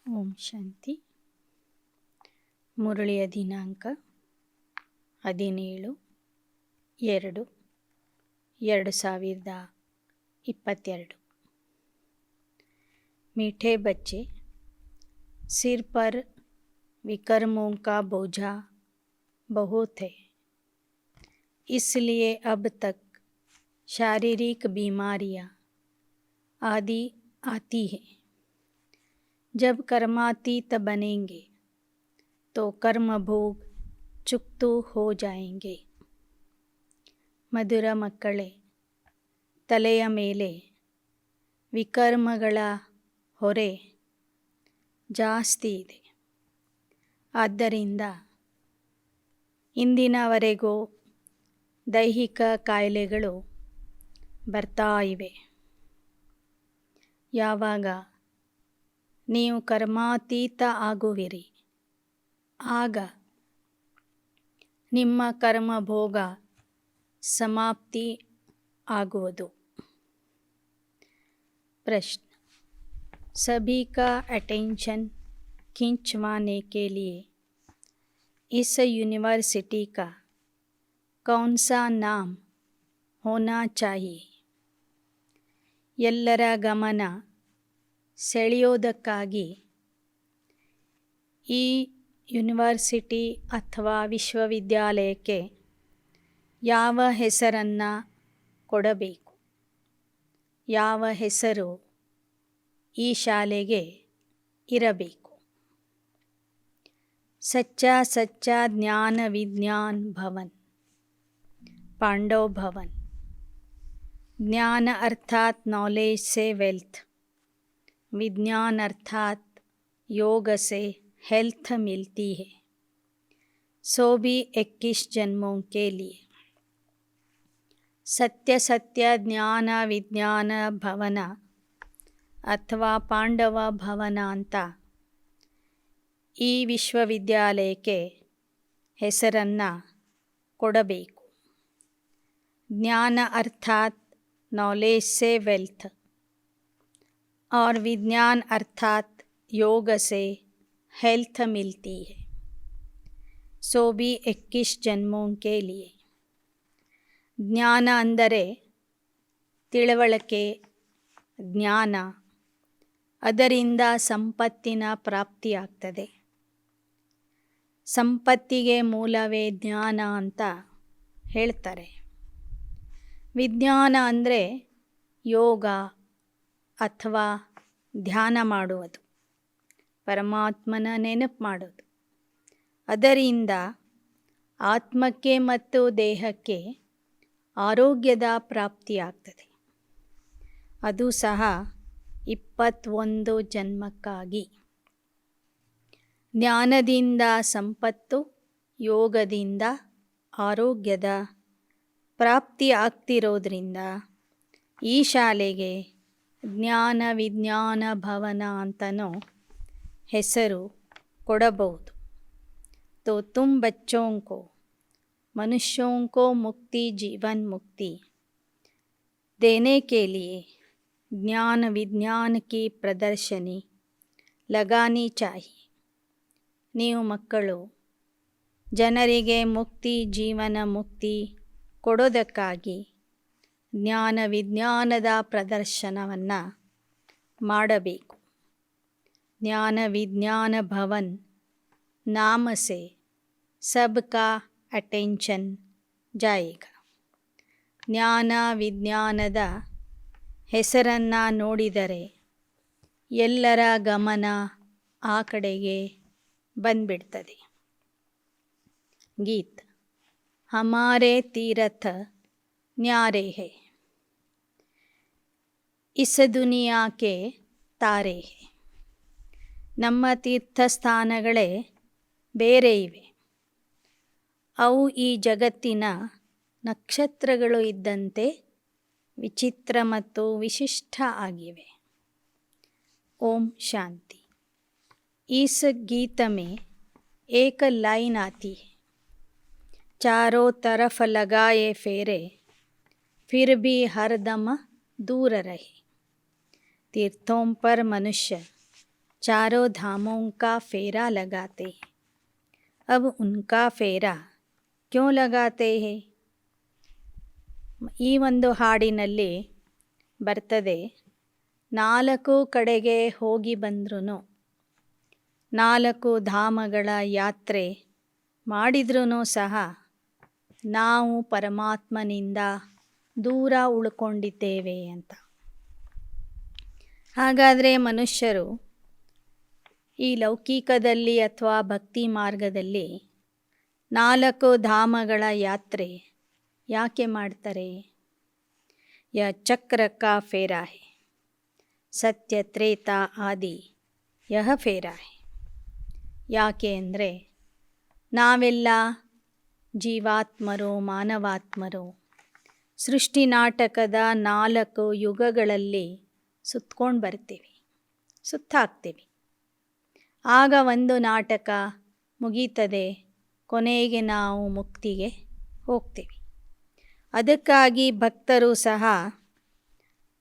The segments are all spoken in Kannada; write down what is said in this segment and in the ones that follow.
ಓಂ ಶಾಂತಿ. ಮುರಳಿಯ ದಿನಾಂಕ 17/2/2022। मीठे बच्चे, सिर पर विकर्मों का बोझा बहुत है, इसलिए अब तक शारीरिक बीमारियां आदि आती हैं। जब कर्मातीत बनेंगे तो कर्म भोग चुक्तू हो जाएंगे। ಮಧುರ ಮಕ್ಕಳೇ, ತಲೆಯ ಮೇಲೆ ವಿಕರ್ಮಗಳ ಹೊರೆ ಜಾಸ್ತಿ ಇದೆ. ಆದ್ದರಿಂದ ಇಂದಿನವರೆಗೂ ದೈಹಿಕ ಕಾಯಿಲೆಗಳು ಬರ್ತಾ ಇವೆ. ಯಾವಾಗ ನೀವು ಕರ್ಮಾತೀತ ಆಗುವಿರಿ, ಆಗ ನಿಮ್ಮ ಕರ್ಮಭೋಗ समाप्ति आगुवदु। प्रश्न: सभी का अटेंशन खींचवाने के लिए इस यूनिवर्सिटी का कौन सा नाम होना चाहिए? ಎಲ್ಲರ ಗಮನ ಸೆಳೆಯೋದಕ್ಕಾಗಿ ಈ ಯೂನಿವರ್ಸಿಟಿ ಅಥವಾ ವಿಶ್ವವಿದ್ಯಾಲಯಕ್ಕೆ ಯಾವ ಹೆಸರನ್ನು ಕೊಡಬೇಕು? ಯಾವ ಹೆಸರು ಈ ಶಾಲೆಗೆ ಇರಬೇಕು? ಸಚ್ಚಾ ಸಚ್ಚಾ ಜ್ಞಾನ ವಿಜ್ಞಾನ್ ಭವನ್, ಪಾಂಡವ್ ಭವನ್। ज्ञान अर्थात नॉलेज से वेल्थ, विज्ञान अर्थात योग से हेल्थ मिलती है, सो भी 21 जन्मों के लिए। सत्य सत्य ಜ್ಞಾನ ವಿಜ್ಞಾನ ಭವನ ಅಥವಾ ಪಾಂಡವ ಭವನ ಅಂತ ಈ ವಿಶ್ವವಿದ್ಯಾಲಯಕ್ಕೆ ಹೆಸರನ್ನು ಕೊಡಬೇಕು. ಜ್ಞಾನ ಅರ್ಥಾತ್ नॉलेज से वेल्थ और विज्ञान अर्थात योग से हेल्थ मिलती है, सो भी 21 जन्मों के लिए। ಜ್ಞಾನ ಅಂದರೆ ತಿಳುವಳಿಕೆ, ಜ್ಞಾನ. ಅದರಿಂದ ಸಂಪತ್ತಿನ ಪ್ರಾಪ್ತಿಯಾಗ್ತದೆ. ಸಂಪತ್ತಿಗೆ ಮೂಲವೇ ಜ್ಞಾನ ಅಂತ ಹೇಳ್ತಾರೆ. ವಿಜ್ಞಾನ ಅಂದರೆ ಯೋಗ ಅಥವಾ ಧ್ಯಾನ ಮಾಡುವುದು, ಪರಮಾತ್ಮನ ನೆನಪು ಮಾಡೋದು. ಅದರಿಂದ ಆತ್ಮಕ್ಕೆ ಮತ್ತು ದೇಹಕ್ಕೆ ಆರೋಗ್ಯದ ಪ್ರಾಪ್ತಿಯಾಗ್ತದೆ. ಅದು ಸಹ 21 ಜನ್ಮಕ್ಕಾಗಿ. ಜ್ಞಾನದಿಂದ ಸಂಪತ್ತು, ಯೋಗದಿಂದ ಆರೋಗ್ಯದ ಪ್ರಾಪ್ತಿ ಆಗ್ತಿರೋದ್ರಿಂದ ಈ ಶಾಲೆಗೆ ಜ್ಞಾನ ವಿಜ್ಞಾನ ಭವನ ಅಂತನೂ ಹೆಸರು ಕೊಡಬಹುದು. तो तुम बच्चों को, मनुष्यों को मुक्ति, जीवन मुक्ति देने के लिए ज्ञान विज्ञान की प्रदर्शनी लगानी चाहिए. ನೀವು ಮಕ್ಕಳು ಜನರಿಗೆ ಮುಕ್ತಿ, ಜೀವನ ಮುಕ್ತಿ ಕೊಡೋದಕ್ಕಾಗಿ ಜ್ಞಾನ ವಿಜ್ಞಾನದ ಪ್ರದರ್ಶನವನ್ನು ಮಾಡಬೇಕು. ಜ್ಞಾನ ವಿಜ್ಞಾನ ಭವನ್ ನಾಮ ಸೆ ಸಬ್ಕಾ ಅಟೆನ್ಷನ್ ಜಾಯೇಗಾ. ಜ್ಞಾನ ವಿಜ್ಞಾನದ ಹೆಸರನ್ನು ನೋಡಿದರೆ ಎಲ್ಲರ ಗಮನ ಆ ಕಡೆಗೆ ಬಂದ್ಬಿಡ್ತದೆ. ಗೀತ್: हमारे तीर्थ न्यारे है, इस दुनिया के ತಾರೆ है. ನಮ್ಮ ತೀರ್ಥಸ್ಥಾನಗಳೇ ಬೇರೆ ಇವೆ. ಅವು ಈ ಜಗತ್ತಿನ ನಕ್ಷತ್ರಗಳು ಇದ್ದಂತೆ ವಿಚಿತ್ರ ಮತ್ತು ವಿಶಿಷ್ಟ ಆಗಿವೆ. ಓಂ ಶಾಂತಿ. इस गीत में एक लाइन आती है, चारों तरफ लगाए फेरे फिर भी हरदम दूर रहे. तीर्थों पर मनुष्य चारों धामों का फेरा लगाते हैं। अब उनका फेरा क्यों लगाते हैं? ಈ ಒಂದು ಹಾಡಿನಲ್ಲಿ ಬರ್ತದೆ, 4 ಕಡೆಗೆ ಹೋಗಿ ಬಂದ್ರೂ, 4 ಧಾಮಗಳ ಯಾತ್ರೆ ಮಾಡಿದ್ರೂ ಸಹ ನಾವು ಪರಮಾತ್ಮನಿಂದ ದೂರ ಉಳ್ಕೊಂಡಿದ್ದೇವೆ ಅಂತ. ಹಾಗಾದರೆ ಮನುಷ್ಯರು ಈ ಲೌಕಿಕದಲ್ಲಿ ಅಥವಾ ಭಕ್ತಿ ಮಾರ್ಗದಲ್ಲಿ 4 ಧಾಮಗಳ ಯಾತ್ರೆ ಯಾಕೆ ಮಾಡ್ತಾರೆ? ಯ ಚಕ್ರ ಕಾ ಫೇರಾ ಹೈ, ಸತ್ಯ ತ್ರೇತ ಆದಿ ಯಹ ಫೇರಾ ಹೈ. ಯಾಕೆ ಅಂದರೆ ನಾವೆಲ್ಲ ಜೀವಾತ್ಮರು, ಮಾನವಾತ್ಮರು ಸೃಷ್ಟಿ ನಾಟಕದ 4 ಯುಗಗಳಲ್ಲಿ ಸುತ್ಕೊಂಡು ಬರ್ತೀವಿ, ಸುತ್ತಾಕ್ತೀವಿ. ಆಗ ಒಂದು ನಾಟಕ ಮುಗೀತದೆ, ಕೊನೆಗೆ ನಾವು ಮುಕ್ತಿಗೆ ಹೋಗ್ತೀವಿ. ಅದಕ್ಕಾಗಿ ಭಕ್ತರು ಸಹ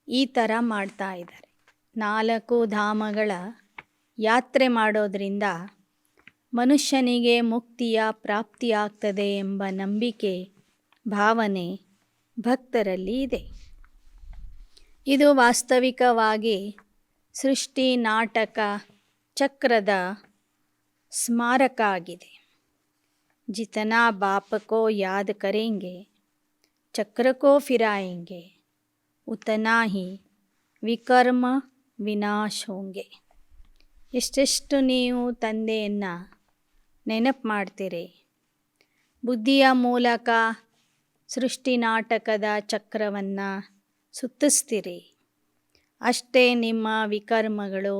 ಈ ಥರ ಮಾಡ್ತಾ ಇದ್ದಾರೆ. 4 ಧಾಮಗಳ ಯಾತ್ರೆ ಮಾಡೋದರಿಂದ ಮನುಷ್ಯನಿಗೆ ಮುಕ್ತಿಯ ಪ್ರಾಪ್ತಿಯಾಗ್ತದೆ ಎಂಬ ನಂಬಿಕೆ, ಭಾವನೆ ಭಕ್ತರಲ್ಲಿ ಇದೆ. ಇದು ವಾಸ್ತವಿಕವಾಗಿ ಸೃಷ್ಟಿ ನಾಟಕ ಚಕ್ರದ ಸ್ಮಾರಕ ಆಗಿದೆ. ಜಿತನಾ ಬಾಪಕೋ ಯಾದ್ ಕರೆಂಗೆ ಚಕ್ರಕೋ ಫಿರಾಯೆಂಗೆ ಉತನಾ ಹಿ ವಿಕರ್ಮ ವಿನಾಶ ಹೋಂಗೆ. ಎಷ್ಟೆಷ್ಟು ನೀವು ತಂದೆಯನ್ನು ನೆನಪು ಮಾಡ್ತೀರಿ, ಬುದ್ಧಿಯ ಮೂಲಕ ಸೃಷ್ಟಿ ನಾಟಕದ ಚಕ್ರವನ್ನು ಸುತ್ತಿಸ್ತೀರಿ, ಅಷ್ಟೇ ನಿಮ್ಮ ವಿಕರ್ಮಗಳು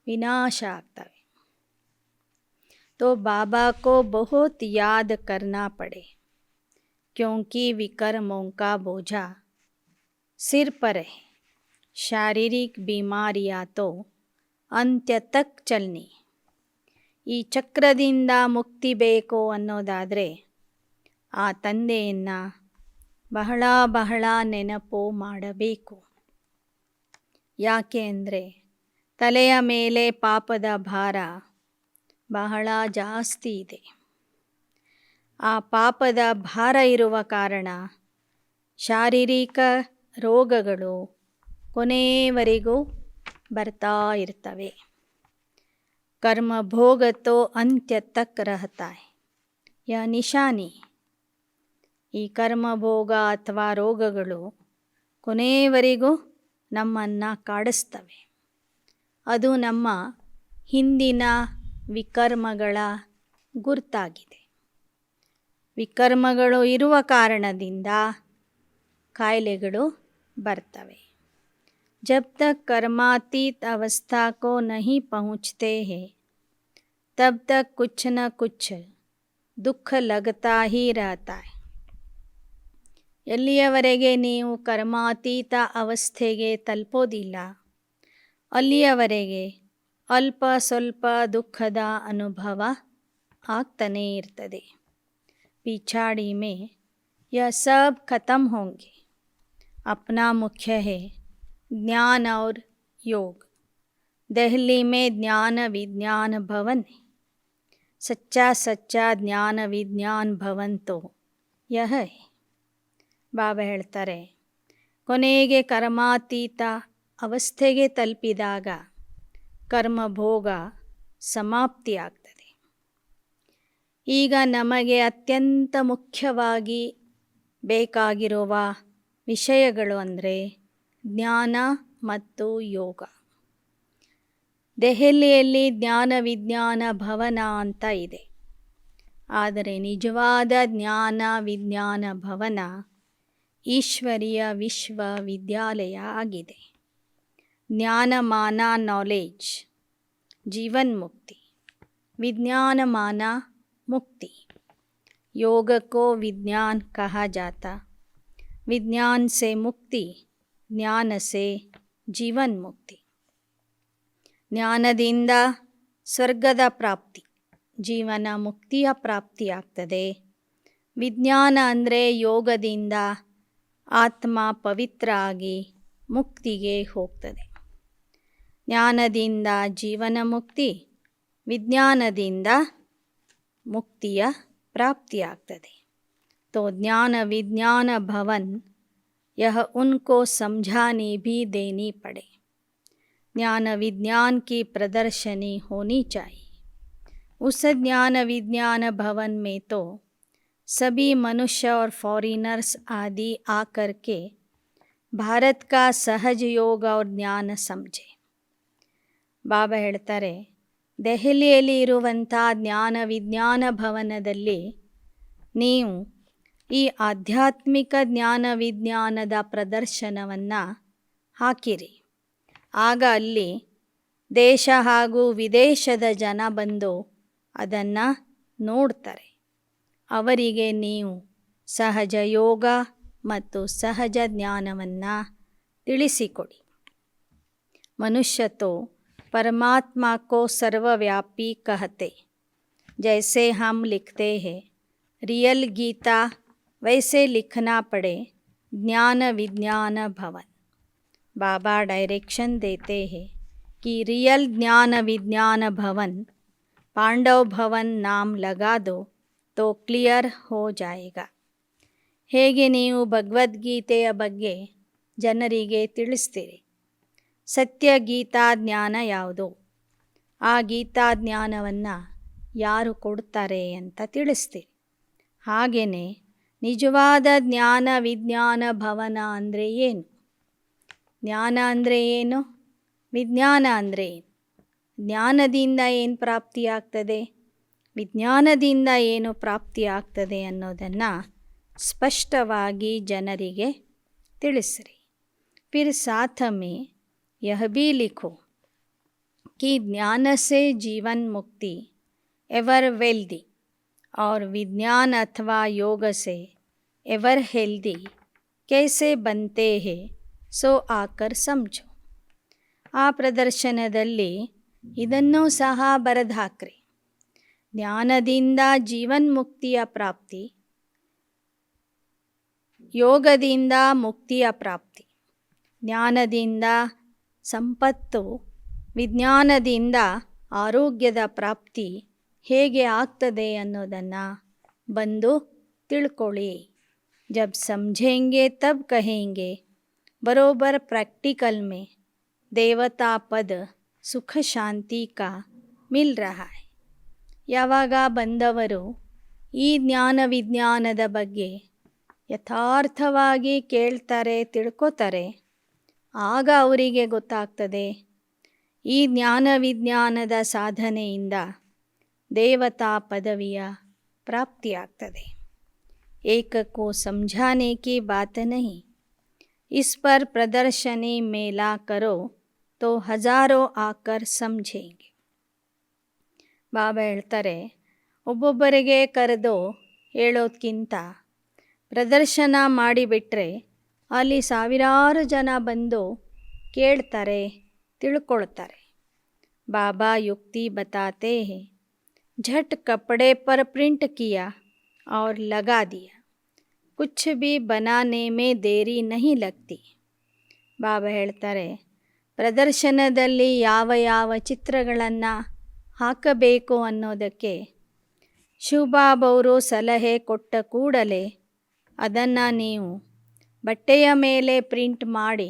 ವಿನಾಶ ಆಗ್ತವೆ. तो बाबा को बहुत याद करना पड़े, क्योंकि विकर्मों का बोझा सिर पर है. शारीरिक बीमारियाँ तो ಅಂತ್ಯ ತಕ್ ಚಲ್ನಿ. ಈ ಚಕ್ರದಿಂದ ಮುಕ್ತಿ ಬೇಕು ಅನ್ನೋದಾದರೆ ಆ ತಂದೆಯನ್ನು ಬಹಳ ಬಹಳ ನೆನಪು ಮಾಡಬೇಕು. ಯಾಕೆ ಅಂದರೆ ತಲೆಯ ಮೇಲೆ ಪಾಪದ ಭಾರ ಬಹಳ ಜಾಸ್ತಿ ಇದೆ. ಆ ಪಾಪದ ಭಾರ ಇರುವ ಕಾರಣ ಶಾರೀರಿಕ ರೋಗಗಳು ಕೊನೆಯವರೆಗೂ ಬರ್ತಾ ಇರ್ತವೆ. ಕರ್ಮ ಭೋಗ ತೋ ಅಂತ್ಯ ತಕ್ ರಹತಾ ಹೈ, ಯ ನಿಶಾನಿ. ಈ ಕರ್ಮಭೋಗ ಅಥವಾ ರೋಗಗಳು ಕೊನೆಯವರೆಗೂ ನಮ್ಮನ್ನು ಕಾಡಿಸ್ತವೆ. ಅದು ನಮ್ಮ ಹಿಂದಿನ ವಿಕರ್ಮಗಳ ಗುರ್ತಾಗಿದೆ. ವಿಕರ್ಮಗಳು ಇರುವ ಕಾರಣದಿಂದ ಕಾಯಿಲೆಗಳು ಬರ್ತವೆ. जब तक कर्मातीत अवस्था को नहीं पहुँचते हैं, तब तक कुछ न कुछ दुख लगता ही रहता है. ಎಲ್ಲಿಯವರೆಗೆ ನೀವು ಕರ್ಮಾತೀತ ಅವಸ್ಥೆಗೆ ತಲುಪೋದಿಲ್ಲ, ಅಲ್ಲಿಯವರೆಗೆ ಅಲ್ಪ ಸ್ವಲ್ಪ ದುಃಖದ ಅನುಭವ ಆಗ್ತಾನೇ ಇರ್ತದೆ. पिछाड़ी में यह सब खत्म होंगे. अपना मुख्य है ज्ञान और योग. दिल्ली में ज्ञान विज्ञान भवन है. सच्चा सच्चा ज्ञान विज्ञान भवन तो यह है. ಬಾಬಾ ಹೇಳ್ತಾರೆ, ಕೊನೆಗೆ ಕರ್ಮಾತೀತ ಅವಸ್ಥೆಗೆ ತಲುಪಿದಾಗ ಕರ್ಮಭೋಗ ಸಮಾಪ್ತಿಯಾಗ್ತದೆ. ಈಗ ನಮಗೆ ಅತ್ಯಂತ ಮುಖ್ಯವಾಗಿ ಬೇಕಾಗಿರುವ ವಿಷಯಗಳು ಅಂದರೆ ಜ್ಞಾನ ಮತ್ತು ಯೋಗ. ದೆಹಲಿಯಲ್ಲಿ ಜ್ಞಾನ ವಿಜ್ಞಾನ ಭವನ ಅಂತ ಇದೆ. ಆದರೆ ನಿಜವಾದ ಜ್ಞಾನ ವಿಜ್ಞಾನ ಭವನ ಈಶ್ವರೀಯ ವಿಶ್ವವಿದ್ಯಾಲಯ ಆಗಿದೆ. ಜ್ಞಾನಮಾನ ನಾಲೆಜ್ ಜೀವನ್ ಮುಕ್ತಿ, ವಿಜ್ಞಾನಮಾನ मुक्ति. योग को विज्ञान कहा जाता. विज्ञान से मुक्ति, ज्ञान से जीवन मुक्ति. ಜ್ಞಾನದಿಂದ ಸ್ವರ್ಗದ ಪ್ರಾಪ್ತಿ, ಜೀವನ ಮುಕ್ತಿಯ ಪ್ರಾಪ್ತಿಯಾಗ್ತದೆ. ವಿಜ್ಞಾನ ಅಂದರೆ ಯೋಗದಿಂದ ಆತ್ಮ ಪವಿತ್ರ ಆಗಿ ಮುಕ್ತಿಗೆ ಹೋಗ್ತದೆ. ಜ್ಞಾನದಿಂದ ಜೀವನ ಮುಕ್ತಿ, ವಿಜ್ಞಾನದಿಂದ ಮುಕ್ತಿಯ ಪ್ರಾಪ್ತಿಯಾಗ್ತದೆ. तो ज्ञान विज्ञान भवन यह उनको समझानी भी देनी पड़े. ज्ञान विज्ञान की प्रदर्शनी होनी चाहिए. उस ज्ञान विज्ञान भवन में तो सभी मनुष्य और फॉरेनर्स आदि आकर के भारत का सहज योग और ಜ್ಞಾನ समझे. ಬಾಬಾ ಹೇಳ್ತಾರೆ, ದೆಹಲಿಯಲ್ಲಿ ಇರುವಂಥ ಜ್ಞಾನ ವಿಜ್ಞಾನ ಭವನದಲ್ಲಿ ನೀವು ಈ ಆಧ್ಯಾತ್ಮಿಕ ಜ್ಞಾನ ವಿಜ್ಞಾನದ ಪ್ರದರ್ಶನವನ್ನು ಹಾಕಿರಿ. ಆಗ ಅಲ್ಲಿ ದೇಶ ಹಾಗೂ ವಿದೇಶದ ಜನ ಬಂದು ಅದನ್ನು ನೋಡ್ತಾರೆ. ಅವರಿಗೆ ನೀವು ಸಹಜ ಯೋಗ ಮತ್ತು ಸಹಜ ಜ್ಞಾನವನ್ನು ತಿಳಿಸಿಕೊಡಿ. मनुष्य तो परमात्मा को सर्वव्यापी कहते. जैसे हम लिखते हैं रियल गीता, वैसे लिखना पड़े ज्ञान विज्ञान भवन. बाबा डायरेक्शन देते हैं कि रियल ज्ञान विज्ञान भवन पांडव भवन नाम लगा दो तो क्लियर हो जाएगा. ಹೇಗೆ ನೀವು ಭಗವದ್ಗೀತೆಯ ಬಗ್ಗೆ ಜನರಿಗೆ ತಿಳಿಸ್ತೀರಿ, ಸತ್ಯ ಗೀತಾ ಜ್ಞಾನ ಯಾವುದು, ಆ ಗೀತಾ ಜ್ಞಾನವನ್ನು ಯಾರು ಕೊಡ್ತಾರೆ ಅಂತ ತಿಳಿಸ್ತೀರಿ. ಹಾಗೆಯೇ ನಿಜವಾದ ಜ್ಞಾನ ವಿಜ್ಞಾನ ಭವನ ಅಂದರೆ ಏನು, ಜ್ಞಾನ ಅಂದರೆ ಏನು, ವಿಜ್ಞಾನ ಅಂದರೆ ಏನು, ಜ್ಞಾನದಿಂದ ಏನು ಪ್ರಾಪ್ತಿಯಾಗ್ತದೆ, ವಿಜ್ಞಾನದಿಂದ ಏನು ಪ್ರಾಪ್ತಿಯಾಗ್ತದೆ ಅನ್ನೋದನ್ನು ಸ್ಪಷ್ಟವಾಗಿ ಜನರಿಗೆ ತಿಳಿಸ್ರಿ. फिर साथ में यह भी लिखो कि ज्ञान से जीवन मुक्ति एवर वेल्दी और विज्ञान अथवा योग से एवर हेल्दी कैसे बनते हैं सो आकर समझो. ಆ ಪ್ರದರ್ಶನದಲ್ಲಿ ಇದನ್ನೂ ಸಹ ಬರೆದು ಹಾಕ್ರಿ. ಜ್ಞಾನದಿಂದ ಜೀವನ್ಮುಕ್ತಿಯ ಪ್ರಾಪ್ತಿ, ಯೋಗದಿಂದ ಮುಕ್ತಿಯ ಪ್ರಾಪ್ತಿ, ಜ್ಞಾನದಿಂದ ಸಂಪತ್ತು, ವಿಜ್ಞಾನದಿಂದ ಆರೋಗ್ಯದ ಪ್ರಾಪ್ತಿ ಹೇಗೆ ಆಗ್ತದೆ ಅನ್ನೋದನ್ನು ಬಂದು ತಿಳ್ಕೊಳ್ಳಿ. जब समझेंगे तब कहेंगे बरोबर प्रैक्टिकल में देवता पद सुख शांति का मिल रहा है. ಯಾವಾಗ ಬಂದವರು ಈ ಜ್ಞಾನ ವಿಜ್ಞಾನದ ಬಗ್ಗೆ ಯಥಾರ್ಥವಾಗಿ ಕೇಳ್ತಾರೆ, ತಿಳ್ಕೊತಾರೆ, ಆಗ ಅವರಿಗೆ ಗೊತ್ತಾಗ್ತದೆ ಈ ಜ್ಞಾನ ವಿಜ್ಞಾನದ ಸಾಧನೆಯಿಂದ ದೇವತಾ ಪದವಿಯ ಪ್ರಾಪ್ತಿಯಾಗ್ತದೆ. एक को समझाने की बात नहीं, इस पर प्रदर्शनी मेला करो तो हजारों आकर समझेंगे. ಬಾಬಾ ಹೇಳ್ತಾರೆ, ಒಬ್ಬೊಬ್ಬರಿಗೆ ಕರೆದು ಹೇಳೋದಕ್ಕಿಂತ ಪ್ರದರ್ಶನ ಮಾಡಿಬಿಟ್ರೆ ಅಲ್ಲಿ ಸಾವಿರಾರು ಜನ ಬಂದು ಕೇಳ್ತಾರೆ, ತಿಳ್ಕೊಳ್ತಾರೆ. ಬಾಬಾ युक्ति बताते हैं, झट कपड़े पर प्रिंट किया और लगा दिया, कुछ भी बनाने में देरी नहीं लगती. ಬಾಬಾ ಹೇಳ್ತಾರೆ, ಪ್ರದರ್ಶನದಲ್ಲಿ ಯಾವ ಯಾವ ಚಿತ್ರಗಳನ್ನು ಹಾಕಬೇಕು ಅನ್ನೋದಕ್ಕೆ ಶಿವಬಾಬವರು ಸಲಹೆ ಕೊಟ್ಟ ಕೂಡಲೇ ಅದನ್ನು ನೀವು ಬಟ್ಟೆಯ ಮೇಲೆ ಪ್ರಿಂಟ್ ಮಾಡಿ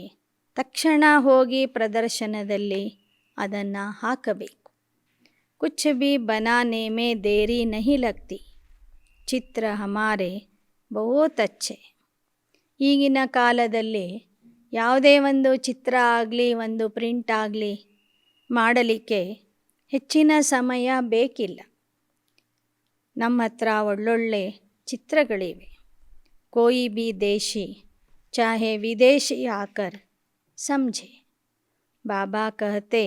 ತಕ್ಷಣ ಹೋಗಿ ಪ್ರದರ್ಶನದಲ್ಲಿ ಅದನ್ನು ಹಾಕಬೇಕು. ಕುछ भी बनाने में देरी नहीं लगती, ಚಿತ್ರ ಹಮಾರೆ ಬಹುತ್ ಅಚ್ಚೆ. ಈಗಿನ ಕಾಲದಲ್ಲಿ ಯಾವುದೇ ಒಂದು ಚಿತ್ರ ಆಗಲಿ, ಒಂದು ಪ್ರಿಂಟ್ ಆಗಲಿ ಮಾಡಲಿಕ್ಕೆ ಹೆಚ್ಚಿನ ಸಮಯ ಬೇಕಿಲ್ಲ. ನಮ್ಮ ಹತ್ರ ಒಳ್ಳೊಳ್ಳೆ ಚಿತ್ರಗಳಿವೆ. कोई भी देशी चाहे विदेशी आकर समझे. बाबा कहते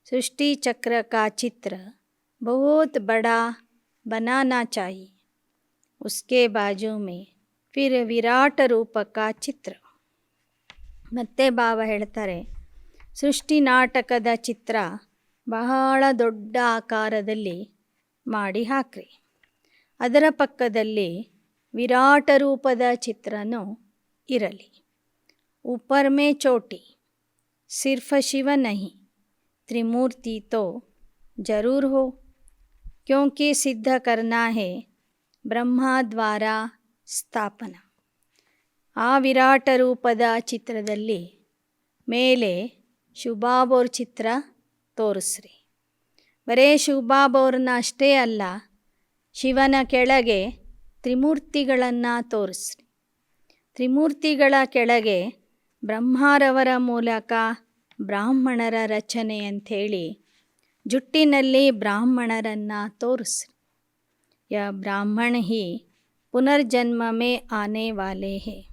सृष्टि चक्र का चित्र बहुत बड़ा बनाना चाहिए, उसके बाजू में फिर विराट रूप का चित्र. ಮತ್ತೆ ಬಾಬಾ ಹೇಳ್ತಾರೆ, ಸೃಷ್ಟಿ ನಾಟಕದ ಚಿತ್ರ ಬಹಳ ದೊಡ್ಡ ಆಕಾರದಲ್ಲಿ ಮಾಡಿ ಹಾಕ್ರಿ. ಅದರ ಪಕ್ಕದಲ್ಲಿ ವಿರಾಟ ರೂಪದ ಚಿತ್ರನೂ ಇರಲಿ. ऊपर में चोटी, सिर्फ शिव नहीं, त्रिमूर्ति तो जरूर हो, क्योंकि सिद्ध करना है ಬ್ರಹ್ಮ ದ್ವಾರ ಸ್ಥಾಪನ. ಆ ವಿರಾಟ ರೂಪದ ಚಿತ್ರದಲ್ಲಿ ಮೇಲೆ ಶಿವಬಾಬಾವ್ರ ಚಿತ್ರ ತೋರಿಸ್ರಿ. ಬರೇ ಶಿವಬಾಬಾವ್ರನ್ನ ಅಷ್ಟೇ ಅಲ್ಲ, ಶಿವನ ಕೆಳಗೆ ತ್ರಿಮೂರ್ತಿಗಳನ್ನು ತೋರಿಸ್ರಿ. ತ್ರಿಮೂರ್ತಿಗಳ ಕೆಳಗೆ ಬ್ರಹ್ಮರವರ ಮೂಲಕ ಬ್ರಾಹ್ಮಣರ ರಚನೆ ಅಂಥೇಳಿ ಜುಟ್ಟಿನಲ್ಲಿ ಬ್ರಾಹ್ಮಣರನ್ನು ತೋರಿಸ್ರಿ. यह ब्राह्मण ही पुनर्जन्म में आने वाले हैं.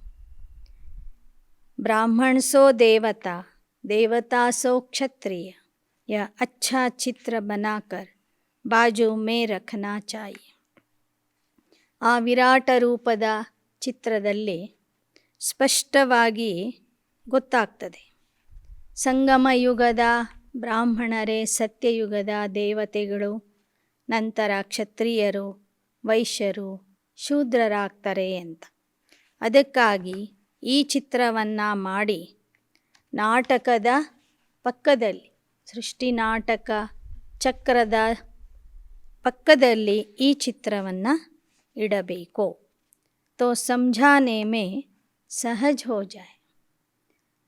ब्राह्मण सो देवता, देवता सो क्षत्रिय. यह अच्छा चित्र बनाकर बाजू में रखना चाहिए. ಆ ವಿರಾಟ ರೂಪದ ಚಿತ್ರದಲ್ಲಿ ಸ್ಪಷ್ಟವಾಗಿ ಗೊತ್ತಾಗ್ತದೆ, ಸಂಗಮ ಯುಗದ ಬ್ರಾಹ್ಮಣರೇ ಸತ್ಯಯುಗದ ದೇವತೆಗಳು, ನಂತರ ಕ್ಷತ್ರಿಯರು, ವೈಶ್ಯರು, ಶೂದ್ರರಾಗ್ತಾರೆ ಅಂತ. ಅದಕ್ಕಾಗಿ ಈ ಚಿತ್ರವನ್ನು ಮಾಡಿ ನಾಟಕದ ಪಕ್ಕದಲ್ಲಿ, ಸೃಷ್ಟಿ ನಾಟಕ ಚಕ್ರದ ಪಕ್ಕದಲ್ಲಿ ಈ ಚಿತ್ರವನ್ನು ಇಡಬೇಕು. ತೋ ಸಮझाने में ಸಹಜ ಹೋ ಜಾಯ್.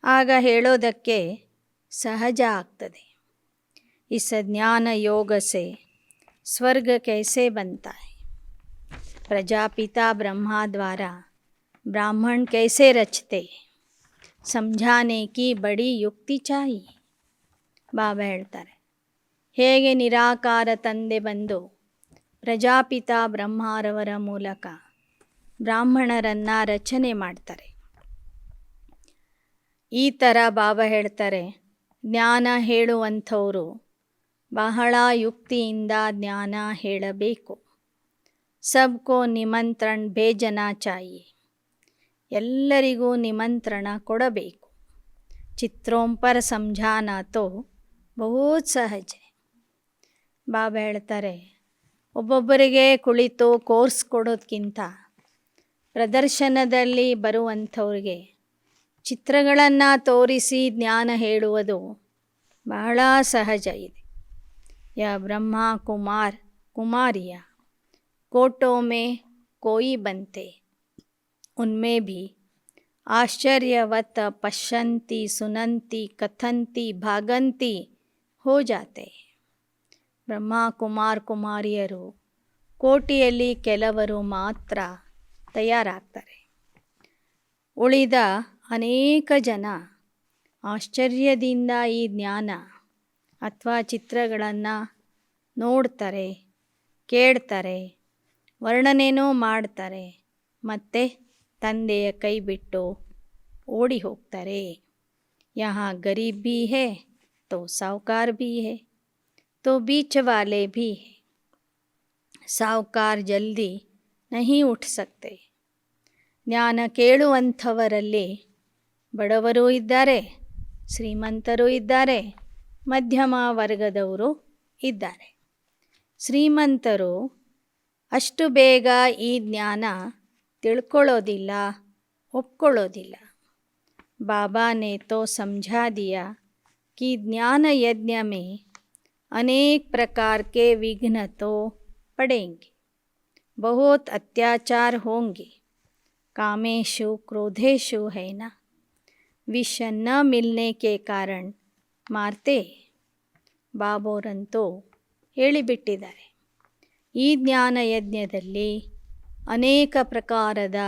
ಆಗ ಹೇಳೋದಕ್ಕೆ ಸಹಜ ಆಗ್ತದೆ. इस ज्ञान योग से स्वर्ग कैसे बनता है, प्रजापिता ब्रह्मा द्वारा ब्राह्मण कैसे रचते, समझाने की बड़ी युक्ति चाहिए. ಬಾಬಾ ಹೇಳ್ತಾರೆ, ಹೇಗೆ ನಿರಾಕಾರ ತಂದೆ ಬಂದು ಪ್ರಜಾಪಿತ ಬ್ರಹ್ಮರವರ ಮೂಲಕ ಬ್ರಾಹ್ಮಣರನ್ನು ರಚನೆ ಮಾಡ್ತಾರೆ, ಈ ಥರ ಬಾಬಾ ಹೇಳ್ತಾರೆ, ಜ್ಞಾನ ಹೇಳುವಂಥವರು ಬಹಳ ಯುಕ್ತಿಯಿಂದ ಜ್ಞಾನ ಹೇಳಬೇಕು. ಸಬ್ಕೋ ನಿಮಂತ್ರಣ ಭೇಜನಾ ಚಾಹಿಯೆ. ಎಲ್ಲರಿಗೂ ನಿಮಂತ್ರಣ ಕೊಡಬೇಕು. ಚಿತ್ರೋಂ ಪರ್ ಸಮझाना ತೋ ಬಹುತ್ ಸಹಜ. ಬಾಬಾ ಹೇಳ್ತಾರೆ, ಒಬ್ಬೊಬ್ಬರಿಗೆ ಕುಳಿತು ಕೋರ್ಸ್ ಕೊಡೋದಕ್ಕಿಂತ ಪ್ರದರ್ಶನದಲ್ಲಿ ಬರುವಂಥವ್ರಿಗೆ ಚಿತ್ರಗಳನ್ನು ತೋರಿಸಿ ಜ್ಞಾನ ಹೇಳುವುದು ಬಹಳ ಸಹಜ ಇದೆ. यह ब्रह्मा कुमार कुमारिया कोटों में कोई बनते, उनमें भी आश्चर्यवत पश्यन्ति सुनन्ति कथन्ति भागन्ति हो जाते. ಬ್ರಹ್ಮ ಕುಮಾರ್ ಕುಮಾರಿಯರು ಕೋಟಿಯಲ್ಲಿ ಕೆಲವರು ಮಾತ್ರ ತಯಾರಾಗ್ತಾರೆ. ಉಳಿದ ಅನೇಕ ಜನ ಆಶ್ಚರ್ಯದಿಂದ ಈ ಜ್ಞಾನ ಅಥವಾ ಚಿತ್ರಗಳನ್ನು ನೋಡ್ತಾರೆ, ಕೇಳ್ತಾರೆ, ವರ್ಣನೆನೂ ಮಾಡ್ತಾರೆ, ಮತ್ತು ತಂದೆಯ ಕೈ ಬಿಟ್ಟು ಓಡಿ ಹೋಗ್ತಾರೆ. यहाँ गरीब भी है तो साहूकार भी है, तो बीच वाले भी है. ಸಾಹುಕಾರ ಜಲ್ದಿ ನಹಿ ಉಠ್ ಸಕ್ತೆ. ಜ್ಞಾನ ಕೇಳುವಂಥವರಲ್ಲಿ ಬಡವರೂ ಇದ್ದಾರೆ, ಶ್ರೀಮಂತರೂ ಇದ್ದಾರೆ, ಮಧ್ಯಮ ವರ್ಗದವರು ಇದ್ದಾರೆ. ಶ್ರೀಮಂತರು ಅಷ್ಟು ಬೇಗ ಈ ಜ್ಞಾನ ತಿಳ್ಕೊಳ್ಳೋದಿಲ್ಲ, ಒಪ್ಕೊಳ್ಳೋದಿಲ್ಲ. बाबा ने तो समझा दिया कि ज्ञान यज्ञ में अनेक प्रकार के विघ्न तो पड़ेंगे, बहुत अत्याचार होंगे, कामेशु क्रोधेशु है ना, विष न मिलने के कारण ಮಾರ್ತೆ. ಬಾಬೋರಂತೂ ಹೇಳಿಬಿಟ್ಟಿದ್ದಾರೆ, ಈ ಜ್ಞಾನ ಯಜ್ಞದಲ್ಲಿ ಅನೇಕ ಪ್ರಕಾರದ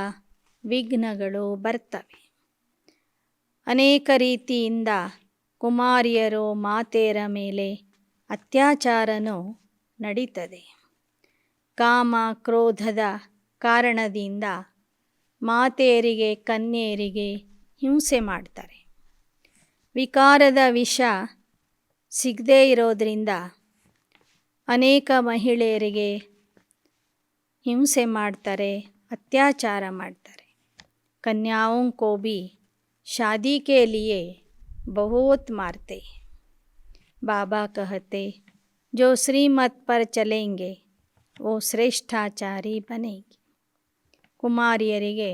ವಿಘ್ನಗಳು ಬರ್ತವೆ. ಅನೇಕ ರೀತಿಯಿಂದ ಕುಮಾರಿಯರು ಮಾತೆಯರ ಮೇಲೆ ಅತ್ಯಾಚಾರನೂ ನಡೀತದೆ. ಕಾಮ ಕ್ರೋಧದ ಕಾರಣದಿಂದ ಮಾತೆಯರಿಗೆ ಕನ್ಯೆಯರಿಗೆ ಹಿಂಸೆ ಮಾಡ್ತಾರೆ. ವಿಕಾರದ ವಿಷ ಸಿಗದೇ ಇರೋದರಿಂದ ಅನೇಕ ಮಹಿಳೆಯರಿಗೆ ಹಿಂಸೆ ಮಾಡ್ತಾರೆ, ಅತ್ಯಾಚಾರ ಮಾಡ್ತಾರೆ. ಕನ್ಯಾओं को भी शादी के लिए बहुत मारते. बाबा कहते, जो श्रीमत पर चलेंगे वो ಶ್ರೇಷ್ಠಾಚಾರಿ ಬನೇಂಗೆ. ಕುಮಾರಿಯರಿಗೆ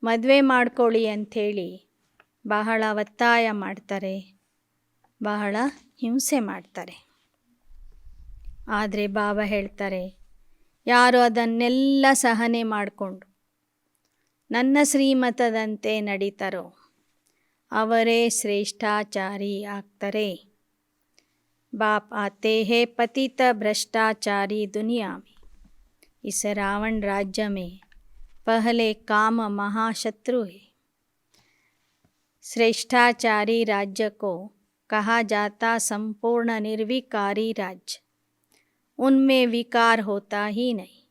ಮದುವೆ ಮಾಡ್ಕೊಳ್ಳಿ ಅಂಥೇಳಿ ಬಹಳ ಒತ್ತಾಯ ಮಾಡ್ತಾರೆ, ಬಹಳ ಹಿಂಸೆ ಮಾಡ್ತಾರೆ. ಆದರೆ ಬಾಬಾ ಹೇಳ್ತಾರೆ, ಯಾರು ಅದನ್ನೆಲ್ಲ ಸಹನೆ ಮಾಡಿಕೊಂಡು ನನ್ನ ಶ್ರೀಮತದಂತೆ ನಡೀತಾರೋ ಅವರೇ ಶ್ರೇಷ್ಠಾಚಾರಿ ಆಗ್ತಾರೆ. बाप आते हैं पतित भ्रष्टाचारी दुनिया में. इस रावण राज्य में पहले काम महाशत्रु है. श्रेष्ठाचारी राज्य को कहा जाता संपूर्ण निर्विकारी राज्य. उनमें विकार होता ही नहीं.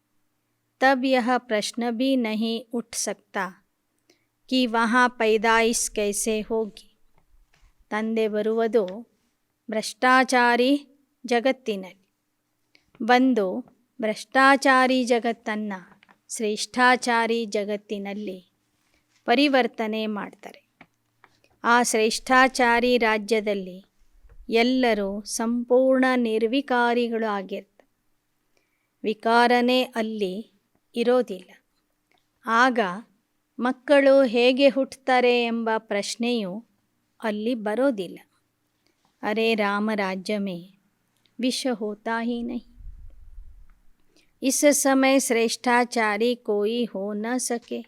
तब यह प्रश्न भी नहीं उठ सकता कि वहाँ पैदाइश कैसे होगी. ತಂದೆ ಬರುವುದು ಭ್ರಷ್ಟಾಚಾರಿ ಜಗತ್ತಿನಲ್ಲಿ ಬಂದು ಭ್ರಷ್ಟಾಚಾರಿ ಜಗತ್ತನ್ನು ಶ್ರೇಷ್ಠಾಚಾರಿ ಜಗತ್ತಿನಲ್ಲಿ ಪರಿವರ್ತನೆ ಮಾಡ್ತಾರೆ. ಆ ಶ್ರೇಷ್ಠಾಚಾರಿ ರಾಜ್ಯದಲ್ಲಿ ಎಲ್ಲರೂ ಸಂಪೂರ್ಣ ನಿರ್ವಿಕಾರಿಗಳು ಆಗಿರ್ತಾರೆ. ವಿಕಾರನೇ ಅಲ್ಲಿ ಇರೋದಿಲ್ಲ. ಆಗ ಮಕ್ಕಳು ಹೇಗೆ ಹುಟ್ಟುತ್ತಾರೆ ಎಂಬ ಪ್ರಶ್ನೆಯು ಅಲ್ಲಿ ಬರೋದಿಲ್ಲ. अरे राम राज्य में विष होता ही नहीं. इस समय श्रेष्ठाचारी कोई हो न सके.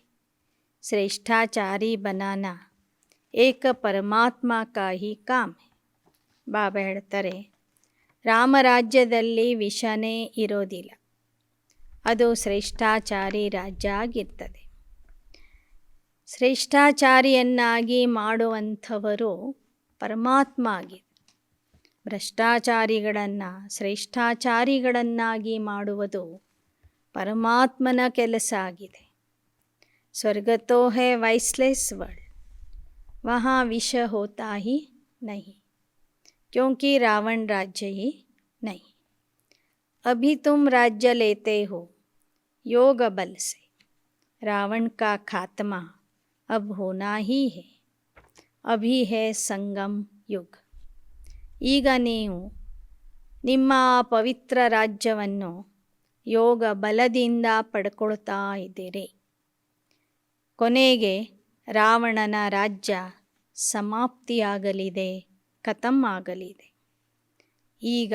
श्रेष्ठाचारी बनाना एक परमात्मा का ही काम है. ಬಾಬಾ ಹೇಳ್ತಾರೆ, ರಾಮರಾಜ್ಯದಲ್ಲಿ ವಿಷನೇ ಇರೋದಿಲ್ಲ. ಅದು ಶ್ರೇಷ್ಠಾಚಾರಿ ರಾಜ್ಯ ಆಗಿರ್ತದೆ. ಶ್ರೇಷ್ಠಾಚಾರಿಯನ್ನಾಗಿ ಮಾಡುವಂಥವರು ಪರಮಾತ್ಮ ಆಗಿದೆ. ಭ್ರಷ್ಟಾಚಾರಿಗಳನ್ನು ಶ್ರೇಷ್ಠಾಚಾರಿಗಳನ್ನಾಗಿ ಮಾಡುವುದು ಪರಮಾತ್ಮನ ಕೆಲಸ ಆಗಿದೆ. ಸ್ವರ್ಗತೋ ಹೈ वाइसलेस वर्ल्ड, वहाँ विष होता ही नहीं, क्योंकि रावण राज्य ही नहीं. अभी तुम राज्य लेते हो योग बल से. रावण का खात्मा अब होना ही है. अभी है संगम युग. ಈಗ ನೀವು ನಿಮ್ಮ ಪವಿತ್ರ ರಾಜ್ಯವನ್ನು ಯೋಗ ಬಲದಿಂದ ಪಡ್ಕೊಳ್ತಾ ಇದ್ದೀರಿ. ಕೊನೆಗೆ ರಾವಣನ ರಾಜ್ಯ ಸಮಾಪ್ತಿಯಾಗಲಿದೆ, ಖತಮ್ ಆಗಲಿದೆ. ಈಗ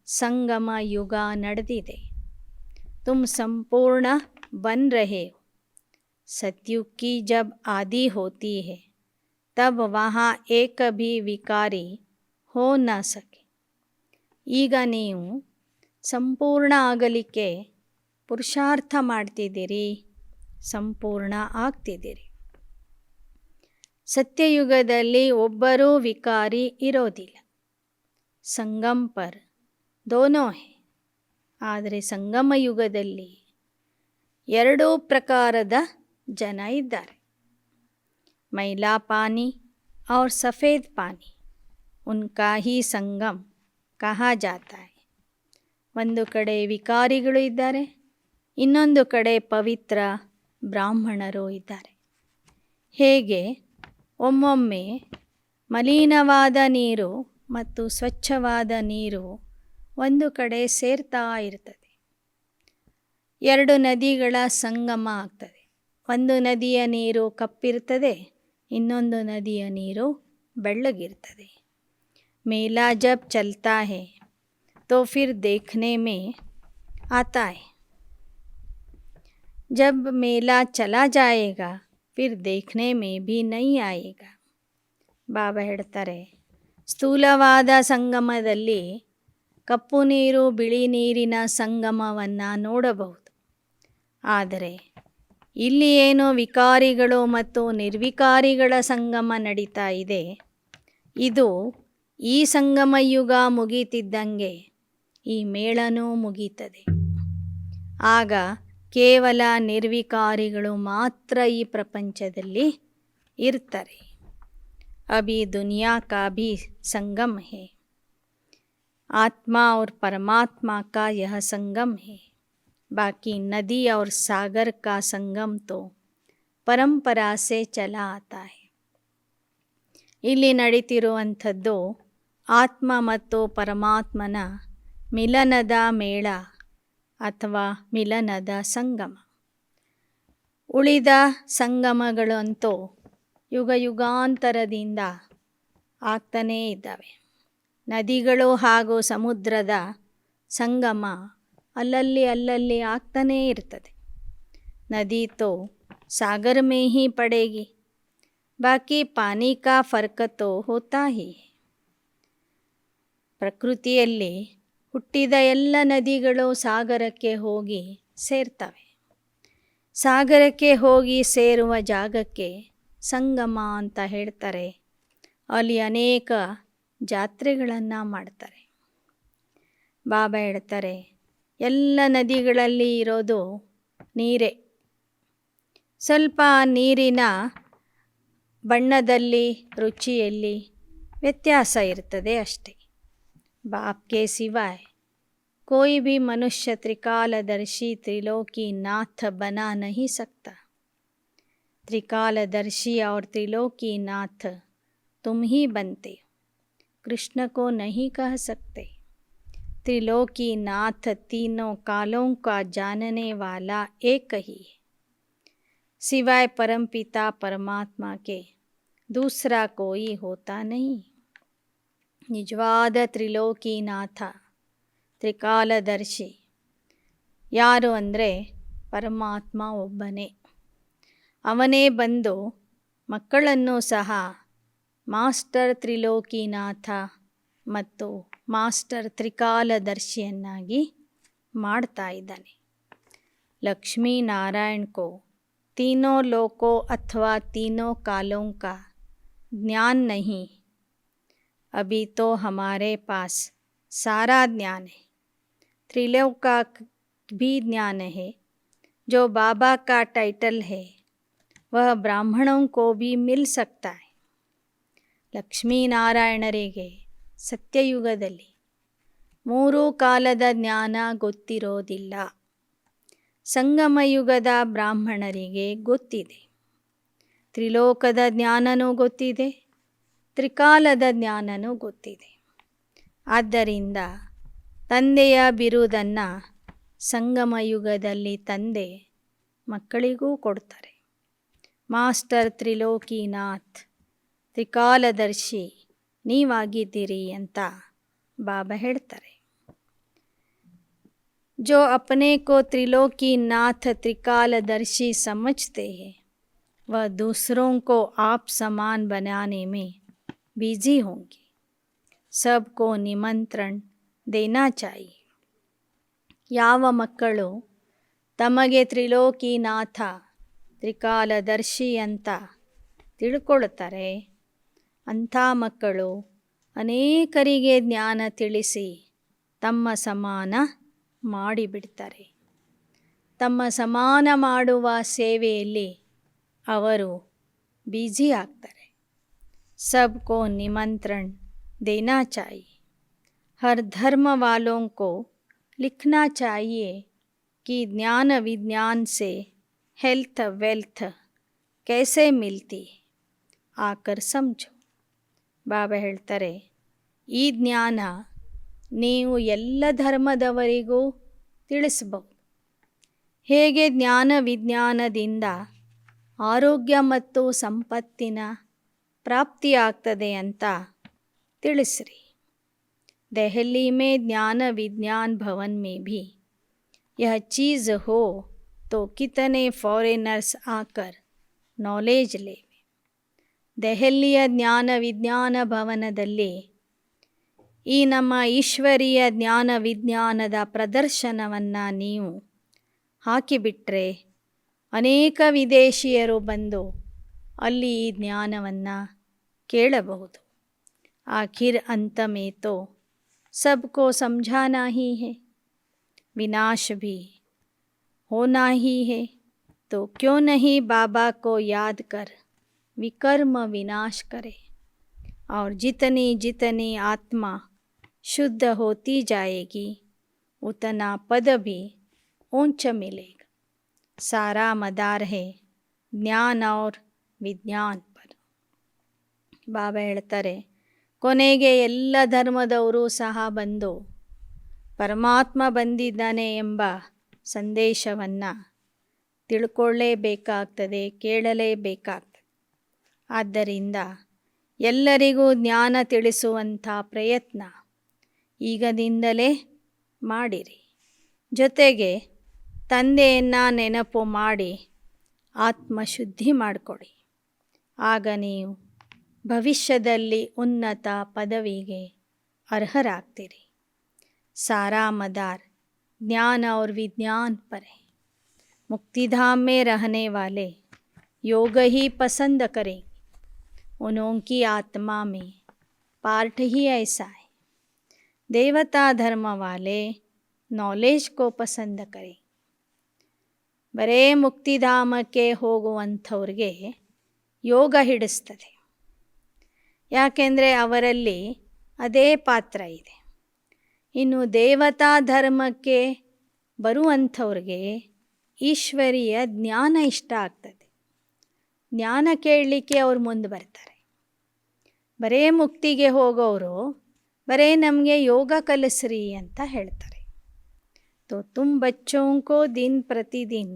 ಸಂಗಮ ಯುಗ ನಡೆದಿದೆ. ತುಮ್ ಸಂಪೂರ್ಣ ಬನ್ ರಹೆ ಹೋ. सतयुग की जब आदि होती है तब वहाँ एक भी विकारी हो न सके. ಈಗ ನೀವು ಸಂಪೂರ್ಣ ಆಗಲಿಕ್ಕೆ ಪುರುಷಾರ್ಥ ಮಾಡ್ತಿದ್ದೀರಿ, ಸಂಪೂರ್ಣ ಆಗ್ತಿದ್ದೀರಿ. ಸತ್ಯಯುಗದಲ್ಲಿ ಒಬ್ಬರೂ ವಿಕಾರಿ ಇರೋದಿಲ್ಲ. ಸಂಗಮ್ ಪರ್ ದೋನೋ ಹೇ. ಆದರೆ ಸಂಗಮ ಯುಗದಲ್ಲಿ ಎರಡೂ ಪ್ರಕಾರದ ಜನ ಇದ್ದಾರೆ. ಮೈಲಾ ಪಾನಿ और सफ़ेद पानी, उनका ही संगम कहा जाता है. ಒಂದು ಕಡೆ ವಿಕಾರಿಗಳು ಇದ್ದಾರೆ, ಇನ್ನೊಂದು ಕಡೆ ಪವಿತ್ರ ಬ್ರಾಹ್ಮಣರು ಇದ್ದಾರೆ. ಹೇಗೆ ಒಮ್ಮೊಮ್ಮೆ ಮಲಿನವಾದ ನೀರು ಮತ್ತು ಸ್ವಚ್ಛವಾದ ನೀರು ಒಂದು ಕಡೆ ಸೇರ್ತಾ ಇರ್ತದೆ. ಎರಡು ನದಿಗಳ ಸಂಗಮ ಆಗ್ತದೆ. ಒಂದು ನದಿಯ ನೀರು ಕಪ್ಪಿರ್ತದೆ, ಇನ್ನೊಂದು ನದಿಯ ನೀರು ಬೆಳ್ಳಗಿರ್ತದೆ. मेला जब चलता है तो फिर देखने में आता है. जब मेला चला जाएगा फिर देखने में भी नहीं आएगा. ಬಾಬಾ ಹೇಳ್ತಾರೆ, ಸ್ಥೂಲವಾದ ಸಂಗಮದಲ್ಲಿ ಕಪ್ಪು ನೀರು ಬಿಳಿ ನೀರಿನ ಸಂಗಮವನ್ನು ನೋಡಬಹುದು. ಆದರೆ ಇಲ್ಲಿ ಏನೋ ವಿಕಾರಿಗಳು ಮತ್ತು ನಿರ್ವಿಕಾರಿಗಳ ಸಂಗಮ ನಡೀತಾ ಇದೆ. ಇದು ಈ ಸಂಗಮ ಯುಗ ಮುಗೀತಿದ್ದಂಗೆ ಈ ಮೇಳನೂ ಮುಗೀತದೆ. ಆಗ ಕೇವಲ ನಿರ್ವಿಕಾರಿಗಳು ಮಾತ್ರ ಈ ಪ್ರಪಂಚದಲ್ಲಿ ಇರ್ತಾರೆ. ಅಭಿ ದುನಿಯಾ ಕಾ ಭಿ ಸಂಗಮ್ ಹೇ. ಆತ್ಮ और परमात्मा का यह संगम है. बाकी नदी और सागर का संगम तो परंपरा से चला आता है. ಇಲ್ಲಿ ನಡೀತಿರುವಂಥದ್ದು ಆತ್ಮ ಮತ್ತು ಪರಮಾತ್ಮನ ಮಿಲನದ ಮೇಳ ಅಥವಾ ಮಿಲನದ ಸಂಗಮ. ಉಳಿದ ಸಂಗಮಗಳಂತೂ ಯುಗ ಯುಗಾಂತರದಿಂದ ಆಗ್ತಾನೇ ಇದ್ದಾವೆ. ನದಿಗಳು ಹಾಗೂ ಸಮುದ್ರದ ಸಂಗಮ ಅಲ್ಲಲ್ಲಿ ಆಗ್ತಾನೇ ಇರ್ತದೆ. ನದಿ ತೋ ಸಾಗರ್ ಮೇ ಹಿ ಪಡೇಗಿ, ಬಾಕಿ ಪಾನಿ ಕಾ ಫರ್ಕ್ ತೋ ಹೋತಾ ಹಿ. ಪ್ರಕೃತಿಯಲ್ಲಿ ಹುಟ್ಟಿದ ಎಲ್ಲ ನದಿಗಳು ಸಾಗರಕ್ಕೆ ಹೋಗಿ ಸೇರ್ತವೆ. ಸಾಗರಕ್ಕೆ ಹೋಗಿ ಸೇರುವ ಜಾಗಕ್ಕೆ ಸಂಗಮ ಅಂತ ಹೇಳ್ತಾರೆ. ಅಲ್ಲಿ ಅನೇಕ ಜಾತ್ರೆಗಳನ್ನು ಮಾಡ್ತಾರೆ. ಬಾಬಾ ಹೇಳ್ತಾರೆ, ಎಲ್ಲ ನದಿಗಳಲ್ಲಿ ಇರೋದು ನೀರೇ. ಸ್ವಲ್ಪ ನೀರಿನ ಬಣ್ಣದಲ್ಲಿ, ರುಚಿಯಲ್ಲಿ ವ್ಯತ್ಯಾಸ ಇರ್ತದೆ ಅಷ್ಟೇ. बाप के सिवाय कोई भी मनुष्य त्रिकालदर्शी त्रिलोकी नाथ बना नहीं सकता. त्रिकालदर्शी और त्रिलोकी नाथ तुम ही बनते, कृष्ण को नहीं कह सकते. त्रिलोकी नाथ तीनों कालों का जानने वाला एक ही है. सिवाय परमपिता परमात्मा के दूसरा कोई होता नहीं. ನಿಜವಾದ ತ್ರಿಲೋಕಿನಾಥ, ತ್ರಿಕಾಲದರ್ಶಿ ಯಾರು ಅಂದರೆ ಪರಮಾತ್ಮ ಒಬ್ಬನೇ. ಅವನೇ ಬಂದು ಮಕ್ಕಳನ್ನು ಸಹ ಮಾಸ್ಟರ್ ತ್ರಿಲೋಕಿನಾಥ ಮತ್ತು ಮಾಸ್ಟರ್ ತ್ರಿಕಾಲದರ್ಶಿಯನ್ನಾಗಿ ಮಾಡ್ತಾ ಇದ್ದಾನೆ. ಲಕ್ಷ್ಮೀನಾರಾಯಣ ಕೋ ತೀನೋं लोकों अथवा तीनों कालों का ज्ञान नहीं. अभी तो हमारे पास सारा ज्ञान है. त्रिलोक का भी ज्ञान है. जो बाबा का टाइटल है वह ब्राह्मणों को भी मिल सकता है. ಲಕ್ಷ್ಮೀನಾರಾಯಣರಿಗೆ ಸತ್ಯಯುಗದಲ್ಲಿ 3 ಕಾಲದ ಜ್ಞಾನ ಗೊತ್ತಿರೋದಿಲ್ಲ. ಸಂಗಮಯುಗದ ಬ್ರಾಹ್ಮಣರಿಗೆ ಗೊತ್ತಿದೆ. ತ್ರಿಲೋಕದ ಜ್ಞಾನನೂ ಗೊತ್ತಿದೆ, ತ್ರಿಕಾಲದ ಜ್ಞಾನನೂ ಗೊತ್ತಿದೆ. ಆದ್ದರಿಂದ ತಂದೆಯ ಬಿರುದನ್ನು ಸಂಗಮಯುಗದಲ್ಲಿ ತಂದೆ ಮಕ್ಕಳಿಗೂ ಕೊಡ್ತಾರೆ. ಮಾಸ್ಟರ್ ತ್ರಿಲೋಕಿನಾಥ್, ತ್ರಿಕಾಲದರ್ಶಿ ನೀವಾಗಿದ್ದೀರಿ ಅಂತ ಬಾಬಾ ಹೇಳ್ತಾರೆ. जो अपने को त्रिलोकीनाथ त्रिकालदर्शी समझते हैं वह दूसरों को आप समान बनाने में बिजी होंगे. सबको निमंत्रण देना चाहिए. ಯಾವ ಮಕ್ಕಳು ತಮಗೆ ತ್ರಿಲೋಕಿನಾಥ ತ್ರಿಕಾಲದರ್ಶಿ ಅಂತ ತಿಳ್ಕೊಳ್ತಾರೆ ಅಂಥ ಮಕ್ಕಳು ಅನೇಕರಿಗೆ ಜ್ಞಾನ ತಿಳಿಸಿ ತಮ್ಮ ಸಮಾನ ಮಾಡಿಬಿಡ್ತಾರೆ. ತಮ್ಮ ಸಮಾನ ಮಾಡುವ ಸೇವೆಯಲ್ಲಿ ಅವರು ಬ್ಯುಸಿ ಆಗ್ತಾರೆ. सबको निमंत्रण देना चाहिए. हर धर्म वालों को लिखना चाहिए कि ज्ञान विज्ञान से हेल्थ वेल्थ कैसे मिलती है, आकर समझो. ಬಾಬಾ ಹೇಳ್ತಾರೆ, ಈ ಜ್ಞಾನ ನೀವು ಎಲ್ಲ ಧರ್ಮದವರಿಗೂ ತಿಳಿಸಬಹುದು. ಹೇಗೆ ಜ್ಞಾನ ವಿಜ್ಞಾನದಿಂದ ಆರೋಗ್ಯ ಮತ್ತು ಸಂಪತ್ತಿನ ಪ್ರಾಪ್ತಿಯಾಗ್ತದೆ ಅಂತ ತಿಳಿಸ್ರಿ. ದೆಹಲಿ में ज्ञान विज्ञान भवन में भी यह चीज़ हो तो कितने फॉरेनर्स आकर नॉलेज ले. ದೆಹಲಿಯ ಜ್ಞಾನ ವಿಜ್ಞಾನ ಭವನದಲ್ಲಿ ಈ ನಮ್ಮ ಈಶ್ವರೀಯ ಜ್ಞಾನ ವಿಜ್ಞಾನದ ಪ್ರದರ್ಶನವನ್ನು ನೀವು ಹಾಕಿಬಿಟ್ರೆ ಅನೇಕ ವಿದೇಶಿಯರು ಬಂದು ಅಲ್ಲಿ ಈ ಜ್ಞಾನವನ್ನು ಕೇಳಬಹುದು. आखिर अंत में तो सबको समझाना ही है, विनाश भी होना ही है. तो क्यों नहीं बाबा को याद कर विकर्म विनाश करे. और जितनी जितनी आत्मा शुद्ध होती जाएगी उतना पद भी ऊंच मिलेगा. सारा मदार है ज्ञान और विज्ञान पर. ಬಾಬಾ ಹೇಳ್ತಾರೆ, ಕೊನೆಗೆ ಎಲ್ಲ ಧರ್ಮದವರು ಸಹ ಬಂದು ಪರಮಾತ್ಮ ಬಂದಿದ್ದಾನೆ ಎಂಬ ಸಂದೇಶವನ್ನು ತಿಳ್ಕೊಳ್ಳೇಬೇಕಾಗ್ತದೆ, ಕೇಳಲೇಬೇಕಾಗ್ತದೆ. ಆದ್ದರಿಂದ ಎಲ್ಲರಿಗೂ ಜ್ಞಾನ ತಿಳಿಸುವಂಥ ಪ್ರಯತ್ನ ಈಗದಿಂದಲೇ ಮಾಡಿರಿ. ಜೊತೆಗೆ ತಂದೆಯನ್ನು ನೆನಪು ಮಾಡಿ ಆತ್ಮಶುದ್ಧಿ ಮಾಡಿಕೊಡಿ. ಆಗ ನೀವು ಭವಿಷ್ಯದಲ್ಲಿ ಉನ್ನತ ಪದವಿಗೆ अर्हराಗ್ತೀರಿ. सारा मदार ज्ञान और विज्ञान पर है. मुक्तिधाम में रहने वाले योग ही पसंद करेंगे. उनकी आत्मा में पार्ट ही ऐसा है. देवता धर्म वाले नॉलेज को पसंद करें. ಬರೇ ಮುಕ್ತಿಧಾಮಕ್ಕೆ ಹೋಗುವಂಥವ್ರಿಗೆ ಯೋಗ ಹಿಡಿಸ್ತದೆ. ಯಾಕೆಂದರೆ ಅವರಲ್ಲಿ ಅದೇ ಪಾತ್ರ ಇದೆ. ಇನ್ನು ದೇವತಾ ಧರ್ಮಕ್ಕೆ ಬರುವಂಥವ್ರಿಗೆ ಈಶ್ವರೀಯ ಜ್ಞಾನ ಇಷ್ಟ ಆಗ್ತದೆ. ಜ್ಞಾನ ಕೇಳಲಿಕ್ಕೆ ಅವ್ರು ಮುಂದೆ ಬರ್ತಾರೆ. ಬರೇ ಮುಕ್ತಿಗೆ ಹೋಗೋರು ಬರೇ ನಮಗೆ ಯೋಗ ಕಲಿಸ್ರಿ ಅಂತ ಹೇಳ್ತಾರೆ. तो तुम बच्चों को दिन प्रतिदिन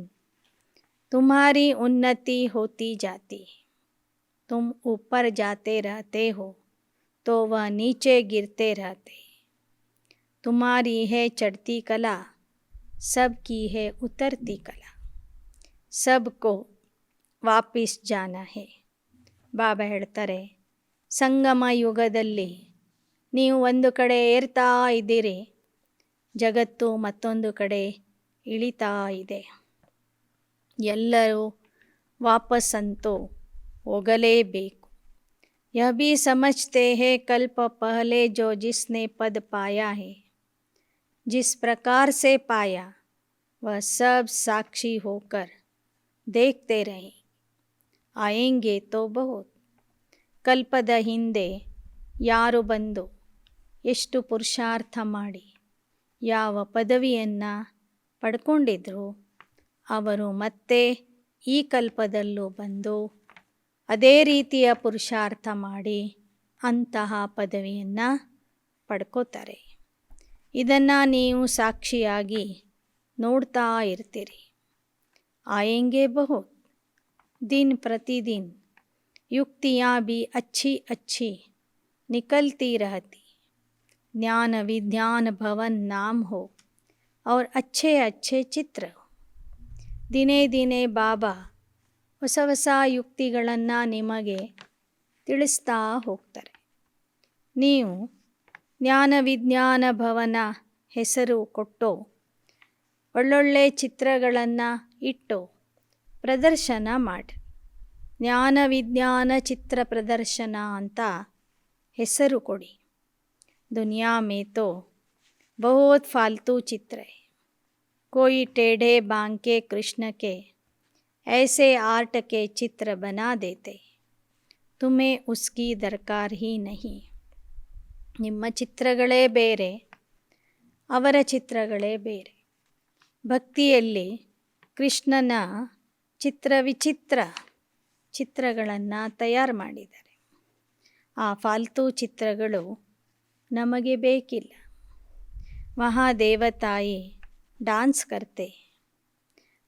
तुम्हारी उन्नति होती जाती है. तुम ऊपर जाते रहते हो तो वह नीचे गिरते रहते. तुम्हारी है चढ़ती कला, सबकी है उतरती कला. सबको ವಾಪಸ್ ಜಾನಾ ಹೇ. ಬಾಬಾ ಹೇಳ್ತಾರೆ, ಸಂಗಮ ಯುಗದಲ್ಲಿ ನೀವು ಒಂದು ಕಡೆ ಏರ್ತಾ ಇದ್ದೀರಿ, ಜಗತ್ತು ಮತ್ತೊಂದು ಕಡೆ ಇಳಿತಾ ಇದೆ. ಎಲ್ಲರೂ ವಾಪಸ್ಸಂತೂ ಹೋಗಲೇಬೇಕು. यह भी समझते हैं कल्प पहले जो जिसने पद पाया है, जिस प्रकार से पाया वह सब साक्षी होकर देखते रहे. आएंगे तो बहुत. ಕಲ್ಪದ ಹಿಂದೆ ಯಾರು ಬಂದು ಎಷ್ಟು ಪುರುಷಾರ್ಥ ಮಾಡಿ ಯಾವ ಪದವಿಯನ್ನು ಪಡ್ಕೊಂಡಿದ್ರು ಅವರು ಮತ್ತೆ ಈ ಕಲ್ಪದಲ್ಲೂ ಬಂದು ಅದೇ ರೀತಿಯ ಪುರುಷಾರ್ಥ ಮಾಡಿ ಅಂತಹ ಪದವಿಯನ್ನು ಪಡ್ಕೋತಾರೆ. ಇದನ್ನು ನೀವು ಸಾಕ್ಷಿಯಾಗಿ ನೋಡ್ತಾ ಇರ್ತೀರಿ. ಆಯೆಂಗೆ ಬಹುತ್. दिन प्रतिदिन युक्तियाँ भी अच्छी अच्छी निकलती रहती. ज्ञान विज्ञान भवन नाम हो और अच्छे अच्छे चित्र हो. ದಿನೇ ದಿನೇ ಬಾಬಾ ಹೊಸ ಹೊಸ ಯುಕ್ತಿಗಳನ್ನು ನಿಮಗೆ ತಿಳಿಸ್ತಾ ಹೋಗ್ತಾರೆ. ನೀವು ಜ್ಞಾನ ವಿಜ್ಞಾನ ಭವನ ಹೆಸರು ಕೊಟ್ಟು ಒಳ್ಳೊಳ್ಳೆ ಚಿತ್ರಗಳನ್ನು ಇಟ್ಟು ಪ್ರದರ್ಶನ ಮಾಡಿ. ಜ್ಞಾನ ವಿಜ್ಞಾನ ಚಿತ್ರ ಪ್ರದರ್ಶನ ಅಂತ ಹೆಸರು ಕೊಡಿ. दुनिया में तो बहुत फालतू चित्र है. कोई टेढ़े बांके कृष्ण के ऐसे आर्ट के चित्र बना देते. तुम्हें उसकी दरकार ही नहीं. ನಿಮ್ಮ ಚಿತ್ರಗಳೇ ಬೇರೆ, ಅವರ ಚಿತ್ರಗಳೇ ಬೇರೆ. ಭಕ್ತಿಯಲ್ಲಿ ಕೃಷ್ಣನ ವಿಚಿತ್ರ ಚಿತ್ರಗಳನ್ನು ತಯಾರು ಮಾಡಿದ್ದಾರೆ. ಆ ಫಾಲ್ತು ಚಿತ್ರಗಳು ನಮಗೆ ಬೇಕಿಲ್ಲ. वहाँ देवताएं डांस करते,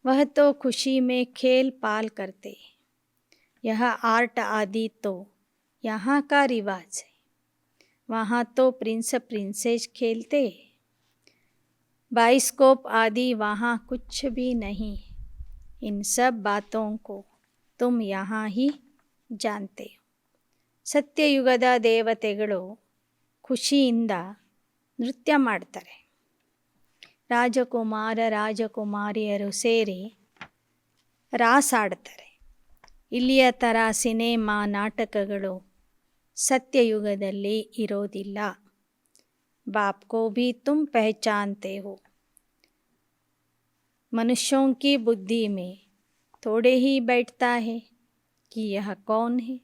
वह तो खुशी में खेल पाल करते. यह आर्ट आदि तो यहाँ का रिवाज है. वहाँ तो प्रिंस प्रिंसेस खेलते. बाइस्कोप आदि वहाँ कुछ भी नहीं. इन सब बातों को तुम यहाँ ही जानते हो. ಸತ್ಯಯುಗದ ದೇವತೆಗಳು ಖುಷಿಯಿಂದ ನೃತ್ಯ ಮಾಡ್ತಾರೆ. ರಾಜಕುಮಾರ ರಾಜಕುಮಾರಿಯರು ಸೇರಿ ರಾಸ್ ಆಡ್ತಾರೆ. ಇಲ್ಲಿಯ ಥರ ಸಿನೆಮಾ ನಾಟಕಗಳು ಸತ್ಯಯುಗದಲ್ಲಿ ಇರೋದಿಲ್ಲ. ಬಾಪ್ ಕೋ ಭಿ ತುಮ್ ಪಹಚಾನ್ತೆ ಹೋ. मनुष्यों की बुद्धि में थोड़े ही बैठता है कि यह कौन है,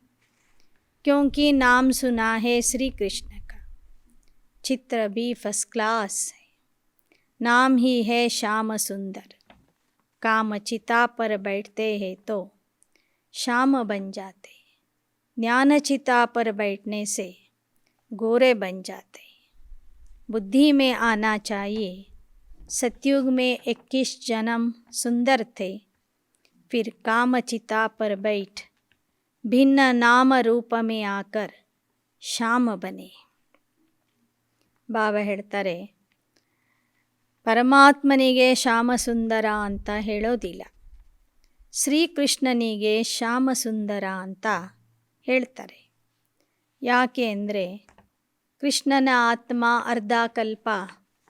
क्योंकि नाम सुना है श्री कृष्ण का. चित्र भी फर्स्ट क्लास है. नाम ही है श्याम सुंदर. काम चिता पर बैठते हैं तो श्याम बन जाते. ज्ञान चिता पर बैठने से गोरे बन जाते. बुद्धि में आना चाहिए. सतयुग में 21 जन्म सुंदर थे, फिर काम चिता पर बैठ भिन्न नाम रूप में आकर ಶ್ಯಾಮ ಬನೆ. ಬಾಬಾ ಹೇಳ್ತಾರೆ, ಪರಮಾತ್ಮನಿಗೆ ಶ್ಯಾಮಸುಂದರ ಅಂತ ಹೇಳೋದಿಲ್ಲ, ಶ್ರೀಕೃಷ್ಣನಿಗೆ ಶ್ಯಾಮಸುಂದರ ಅಂತ ಹೇಳ್ತಾರೆ. ಯಾಕೆ ಅಂದರೆ ಕೃಷ್ಣನ ಆತ್ಮ ಅರ್ಧ ಕಲ್ಪ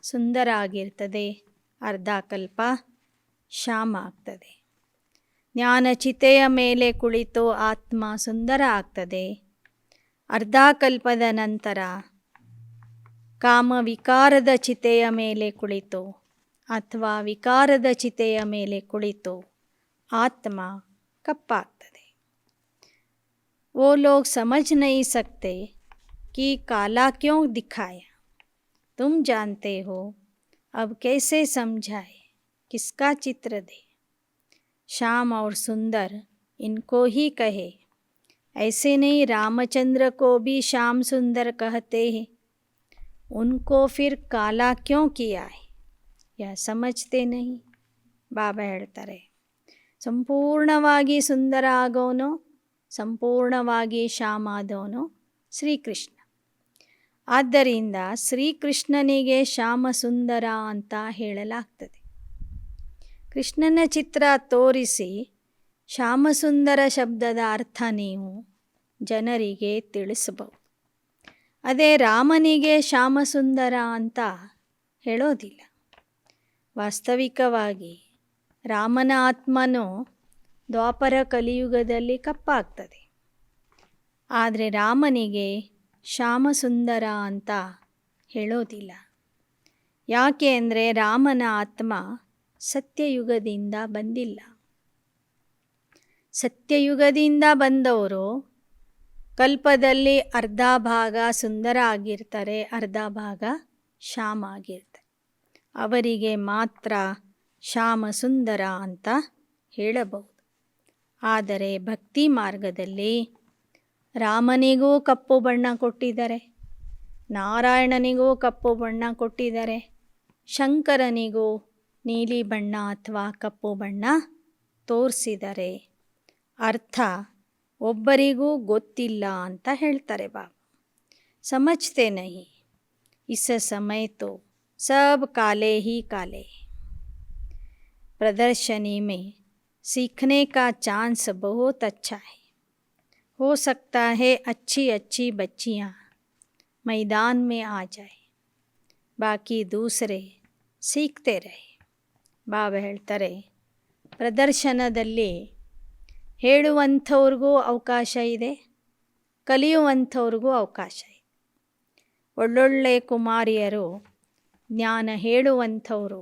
ಸುಂದರ ಆಗಿರ್ತದೆ, ಅರ್ಧ ಕಲ್ಪ ಶ್ಯಾಮ ಆಗ್ತದೆ. ಜ್ಞಾನಚಿತೆಯ ಮೇಲೆ ಕುಳಿತು ಆತ್ಮ ಸುಂದರ ಆಗ್ತದೆ. ಅರ್ಧ ಕಲ್ಪದ ನಂತರ ಕಾಮವಿಕಾರದ ಚಿತೆಯ ಮೇಲೆ ಕುಳಿತು ಅಥವಾ ವಿಕಾರದ ಚಿತೆಯ ಮೇಲೆ ಕುಳಿತು ಆತ್ಮ ಕಪ್ಪಾಗ್ತದೆ. वो लोग समझ नहीं सकते कि काला क्यों दिखाया, तुम जानते हो, अब कैसे समझाए, किसका चित्र दे. श्याम और सुंदर इनको ही कहे, ऐसे नहीं रामचंद्र को भी श्याम सुंदर कहते हैं, उनको फिर काला क्यों किया है, यह समझते नहीं. ಬಾಬಾ ಹೇಳ್ತಾರೆ, ಸಂಪೂರ್ಣವಾಗಿ ಸುಂದರ ಆಗೋನು, ಸಂಪೂರ್ಣವಾಗಿ ಶ್ಯಾಮ ಆದವನು ಶ್ರೀಕೃಷ್ಣ. ಆದ್ದರಿಂದ ಶ್ರೀಕೃಷ್ಣನಿಗೆ ಶ್ಯಾಮ ಸುಂದರ ಅಂತ ಹೇಳಲಾಗ್ತದೆ. ಕೃಷ್ಣನ ಚಿತ್ರ ತೋರಿಸಿ ಶ್ಯಾಮಸುಂದರ ಶಬ್ದದ ಅರ್ಥ ನೀವು ಜನರಿಗೆ ತಿಳಿಸಬಹುದು. ಅದೇ ರಾಮನಿಗೆ ಶ್ಯಾಮಸುಂದರ ಅಂತ ಹೇಳೋದಿಲ್ಲ. ವಾಸ್ತವಿಕವಾಗಿ ರಾಮನ ಆತ್ಮನು ದ್ವಾಪರ ಕಲಿಯುಗದಲ್ಲಿ ಕಪ್ಪಾಗ್ತದೆ. ಆದರೆ ರಾಮನಿಗೆ ಶ್ಯಾಮಸುಂದರ ಅಂತ ಹೇಳೋದಿಲ್ಲ. ಯಾಕೆ ಅಂದರೆ ರಾಮನ ಆತ್ಮ ಸತ್ಯಯುಗದಿಂದ ಬಂದಿಲ್ಲ. ಸತ್ಯಯುಗದಿಂದ ಬಂದವರು ಕಲ್ಪದಲ್ಲಿ ಅರ್ಧ ಭಾಗ ಸುಂದರ ಆಗಿರ್ತಾರೆ, ಅರ್ಧ ಭಾಗ ಶ್ಯಾಮ ಆಗಿರ್ತಾರೆ. ಅವರಿಗೆ ಮಾತ್ರ ಶ್ಯಾಮ ಸುಂದರ ಅಂತ ಹೇಳಬಹುದು. ಆದರೆ ಭಕ್ತಿ ಮಾರ್ಗದಲ್ಲಿ ರಾಮನಿಗೂ ಕಪ್ಪು ಬಣ್ಣ ಕೊಟ್ಟಿದ್ದಾರೆ, ನಾರಾಯಣನಿಗೂ ಕಪ್ಪು ಬಣ್ಣ ಕೊಟ್ಟಿದ್ದಾರೆ, ಶಂಕರನಿಗೂ ನೀಲಿ ಬಣ್ಣ ಅಥವಾ ಕಪ್ಪು ಬಣ್ಣ ತೋರಿಸಿದರೆ ಅರ್ಥ ಒಬ್ಬರಿಗೂ ಗೊತ್ತಿಲ್ಲ ಅಂತ ಹೇಳ್ತಾರೆ ಬಾಬಾ. ಸಮಜ್ತೆ ನಹಿ, ಇಸ್ ಸಮಯ ತೋ सब काले ही काले. प्रदर्शनी में सीखने का चांस बहुत अच्छा है. हो सकता है अच्छी अच्छी बच्चियाँ मैदान में आ जाए, बाकी दूसरे सीखते रहे. ಬಾಬಾ ಹೇಳ್ತಾರೆ, ಪ್ರದರ್ಶನದಲ್ಲಿ ಹೇಳುವಂಥವ್ರಿಗೂ ಅವಕಾಶ ಇದೆ, ಕಲಿಯುವಂಥವ್ರಿಗೂ ಅವಕಾಶ ಇದೆ. ಒಳ್ಳೊಳ್ಳೆ ಕುಮಾರಿಯರು ಜ್ಞಾನ ಹೇಳುವಂಥವರು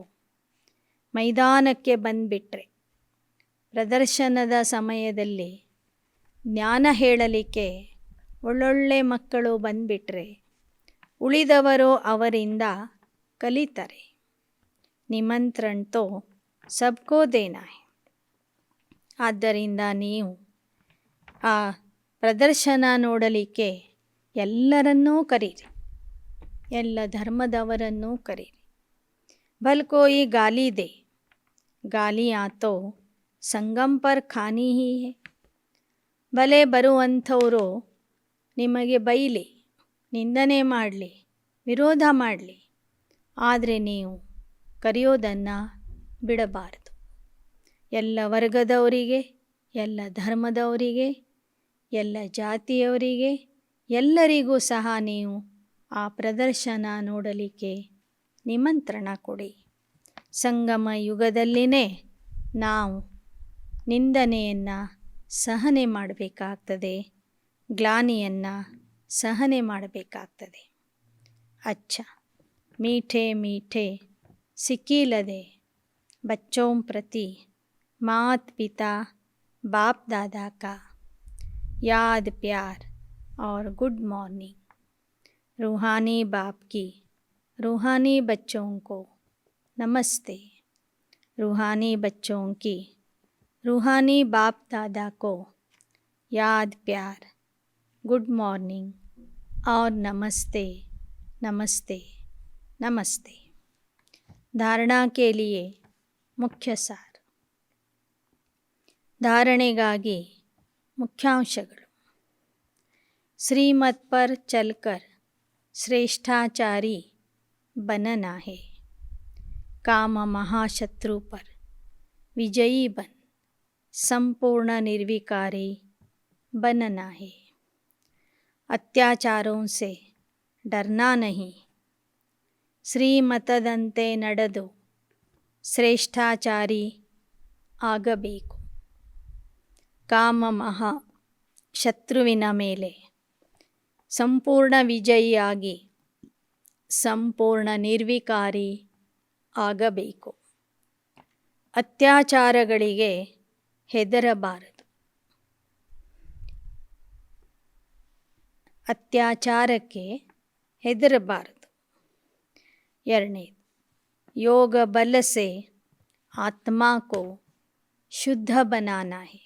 ಮೈದಾನಕ್ಕೆ ಬಂದುಬಿಟ್ರೆ, ಪ್ರದರ್ಶನದ ಸಮಯದಲ್ಲಿ ಜ್ಞಾನ ಹೇಳಲಿಕ್ಕೆ ಒಳ್ಳೊಳ್ಳೆ ಮಕ್ಕಳು ಬಂದುಬಿಟ್ರೆ ಉಳಿದವರು ಅವರಿಂದ ಕಲಿತಾರೆ. ನಿಮಂತ್ರಣ ತೋ ಸಬ್ಕೋ ದೇನಾ ಹೈ. ಆದ್ದರಿಂದ ನೀವು ಆ ಪ್ರದರ್ಶನ ನೋಡಲಿಕ್ಕೆ ಎಲ್ಲರನ್ನೂ ಕರೀರಿ, ಎಲ್ಲ ಧರ್ಮದವರನ್ನೂ ಕರೀರಿ. ಭಲ್ ಕೋಯಿ ಗಾಲಿ ದೇ, ಗಾಲಿಯಾँ ತೋ ಸಂಗಮ್ ಪರ್ ಖಾನಿ ಹಿ ಹೈ. ಭಲೆ ಬರುವಂಥವರು ನಿಮಗೆ ಬೈಲಿ, ನಿಂದನೆ ಮಾಡಲಿ, ವಿರೋಧ ಮಾಡಲಿ, ಆದರೆ ನೀವು ಕರೆಯೋದನ್ನು ಬಿಡಬಾರದು. ಎಲ್ಲ ವರ್ಗದವರಿಗೆ, ಎಲ್ಲ ಧರ್ಮದವರಿಗೆ, ಎಲ್ಲ ಜಾತಿಯವರಿಗೆ, ಎಲ್ಲರಿಗೂ ಸಹ ನೀವು ಆ ಪ್ರದರ್ಶನ ನೋಡಲಿಕ್ಕೆ ನಿಮಂತ್ರಣ ಕೊಡಿ. ಸಂಗಮ ಯುಗದಲ್ಲಿನೇ ನಾವು ನಿಂದನೆಯನ್ನು ಸಹನೆ ಮಾಡಬೇಕಾಗ್ತದೆ, ಗ್ಲಾನಿಯನ್ನು ಸಹನೆ ಮಾಡಬೇಕಾಗ್ತದೆ. अच्छा मीठे मीठे सिकीलदे बच्चों प्रति मात पिता बाप दादा का याद प्यार और गुड मॉर्निंग. रूहानी बाप की रूहानी बच्चों को नमस्ते. रूहानी बच्चों की रूहानी बाप दादा को याद प्यार, गुड मॉर्निंग और नमस्ते नमस्ते नमस्ते. धारणा के लिए मुख्य सार. ಧಾರಣೆಗಾಗಿ ಮುಖ್ಯಾಂಶಗಳು. श्रीमत पर चलकर श्रेष्ठाचारी बनना है। काम महाशत्रु पर विजयी बन संपूर्ण निर्विकारी बनना है। अत्याचारों से डरना नहीं, ಶ್ರೀಮತದಂತೆ ನಡೆದು ಶ್ರೇಷ್ಠಾಚಾರಿ ಆಗಬೇಕು. ಕಾಮ ಮಹಾ ಶತ್ರುವಿನ ಮೇಲೆ ಸಂಪೂರ್ಣ ವಿಜಯಿಯಾಗಿ ಸಂಪೂರ್ಣ ನಿರ್ವಿಕಾರಿ ಆಗಬೇಕು. ಅತ್ಯಾಚಾರಗಳಿಗೆ ಹೆದರಬಾರದು. ಅತ್ಯಾಚಾರಕ್ಕೆ ಹೆದರಬಾರದು. ಎರಡನೇದು, योग बल से आत्मा को शुद्ध बनाना है.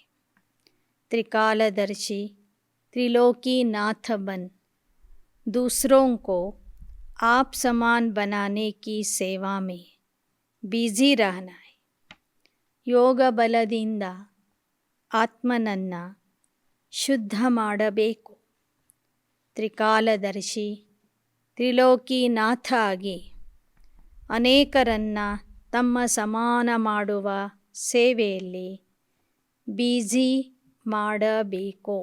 त्रिकालदर्शी त्रिलोकी नाथ बन दूसरों को आप समान बनाने की सेवा में बिजी रहना है. ಯೋಗ ಬಲದಿಂದ ಆತ್ಮನನ್ನು ಶುದ್ಧ ಮಾಡಬೇಕು. ತ್ರಿಕಾಲದರ್ಶಿ ತ್ರಿಲೋಕಿ ನಾಥ ಆಗಿ ಅನೇಕರನ್ನು ತಮ್ಮ ಸಮಾನ ಮಾಡುವ ಸೇವೆಯಲ್ಲಿ ಬ್ಯುಸಿ ಮಾಡಬೇಕು.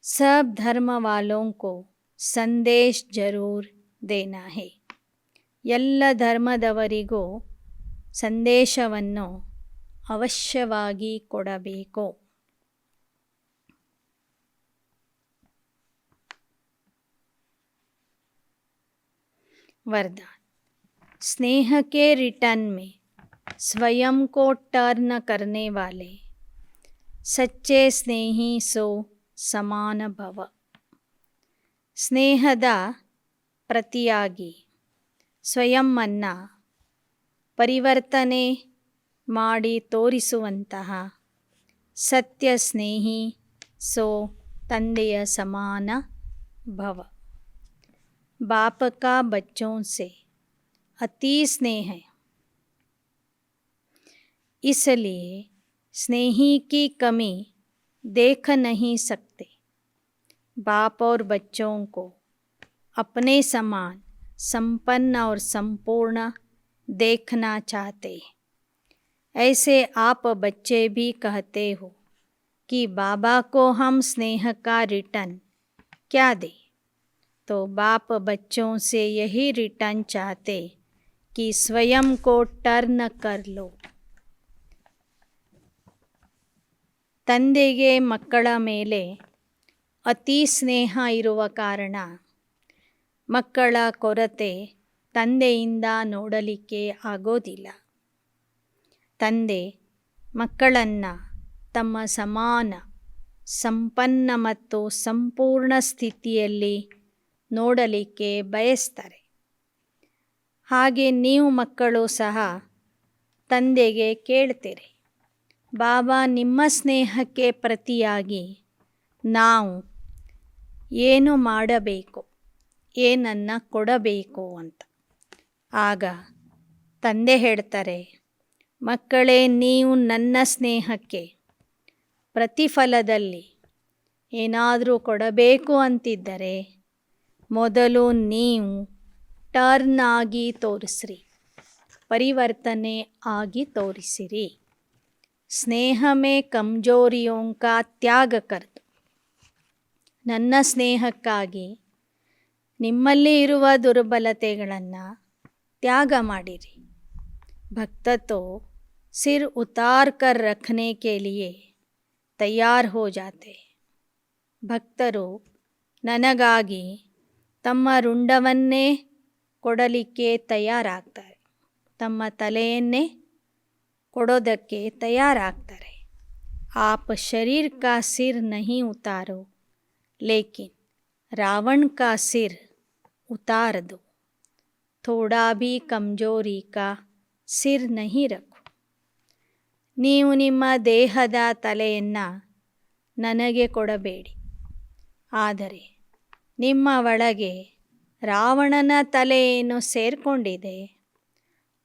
सब धर्म वालों को संदेश जरूर देना है. ಎಲ್ಲ ಧರ್ಮದವರಿಗೂ ಸಂದೇಶವನ್ನು ಅವಶ್ಯವಾಗಿ ಕೊಡಬೇಕು. वरदान. स्नेह के रिटर्न में स्वयं को टर्न करने वाले सच्चे स्नेही सो समान भव. ಸ್ನೇಹದ ಪ್ರತಿಯಾಗಿ ಸ್ವಯಂವನ್ನು ಪರಿವರ್ತನೆ ಮಾಡಿ ತೋರಿಸುವಂತಹ ಸತ್ಯ ಸ್ನೇಹಿ ಸೋ ತಂದೆಯ ಸಮಾನ ಭವ. बाप का बच्चों से अति स्नेह है, इसलिए स्नेही की कमी देख नहीं सकते. बाप और बच्चों को अपने समान संपन्न और संपूर्ण देखना चाहते हैं. ऐसे आप बच्चे भी कहते हो कि बाबा को हम स्नेह का रिटर्न क्या दें. तो बाप बच्चों से यही रिटर्न चाहते कि स्वयं को टर्न कर लो. ತಂದೆಗೆ ಮಕ್ಕಳ ಮೇಲೆ ಅತಿ ಸ್ನೇಹ ಇರುವ ಕಾರಣ ಮಕ್ಕಳ ಕೊರತೆ ತಂದೆಯಿಂದ ನೋಡಲಿಕ್ಕೆ ಆಗೋದಿಲ್ಲ. ತಂದೆ ಮಕ್ಕಳನ್ನು ತಮ್ಮ ಸಮಾನ ಸಂಪನ್ನ ಮತ್ತು ಸಂಪೂರ್ಣ ಸ್ಥಿತಿಯಲ್ಲಿ ನೋಡಲಿಕ್ಕೆ ಬಯಸ್ತಾರೆ. ಹಾಗೆ ನೀವು ಮಕ್ಕಳು ಸಹ ತಂದೆಗೆ ಕೇಳ್ತೀರಿ, ಬಾಬಾ ನಿಮ್ಮ ಸ್ನೇಹಕ್ಕೆ ಪ್ರತಿಯಾಗಿ ನಾವು ಏನು ಮಾಡಬೇಕು, ಏನನ್ನು ಕೊಡಬೇಕು ಅಂತ. ಆಗ ತಂದೆ ಹೇಳ್ತಾರೆ, ಮಕ್ಕಳೇ, ನೀವು ನನ್ನ ಸ್ನೇಹಕ್ಕೆ ಪ್ರತಿಫಲದಲ್ಲಿ ಏನಾದರೂ ಕೊಡಬೇಕು ಅಂತಿದ್ದರೆ ಮೊದಲು ನೀವು ಟರ್ನ್ ಆಗಿ ತೋರಿಸ್ರಿ, ಪರಿವರ್ತನೆ ಆಗಿ ತೋರಿಸಿರಿ. ಸ್ನೇಹ ಮೇ ಕಮ್ಜೋರಿಯೋಂ ಕಾ ತ್ಯಾಗ ಕರ್ದು, ನನ್ನ ಸ್ನೇಹಕ್ಕಾಗಿ ನಿಮ್ಮಲ್ಲಿ ಇರುವ ದುರ್ಬಲತೆಗಳನ್ನು ತ್ಯಾಗ ಮಾಡಿರಿ. ಭಕ್ತ ತೋ ಸಿರ್ ಉತಾರ್ ಕರ್ ರಖನೆ ಕೆ ಲಿಯೆ ತಯಾರ್ ಹೋ ಜಾತೆ. ಭಕ್ತರು ನನಗಾಗಿ ತಮ್ಮ ರುಂಡವನ್ನೇ ಕೊಡಲಿಕ್ಕೆ ತಯಾರಾಗ್ತಾರೆ, ತಮ್ಮ ತಲೆಯನ್ನೇ ಕೊಡೋದಕ್ಕೆ ತಯಾರಾಗ್ತಾರೆ. ಆಪ್ ಶರೀರ್ ಕಾ ಸಿರ್ ನಹಿ ಉತಾರೋ, ಲೇಕಿನ್ ರಾವಣ ಕಾ ಸಿರ್ ಉತಾರ್ ದೋ. ಥೋಡಾ ಭೀ ಕಮ್ಜೋರಿ ಕಾ ಸಿರ್ ನಹಿ ರಖೋ. ನೀವು ನಿಮ್ಮ ದೇಹದ ತಲೆಯನ್ನು ನನಗೆ ಕೊಡಬೇಡಿ, ಆದರೆ ನಿಮ್ಮ ಒಳಗೆ ರಾವಣನ ತಲೆ ಏನು ಸೇರಿಕೊಂಡಿದೆ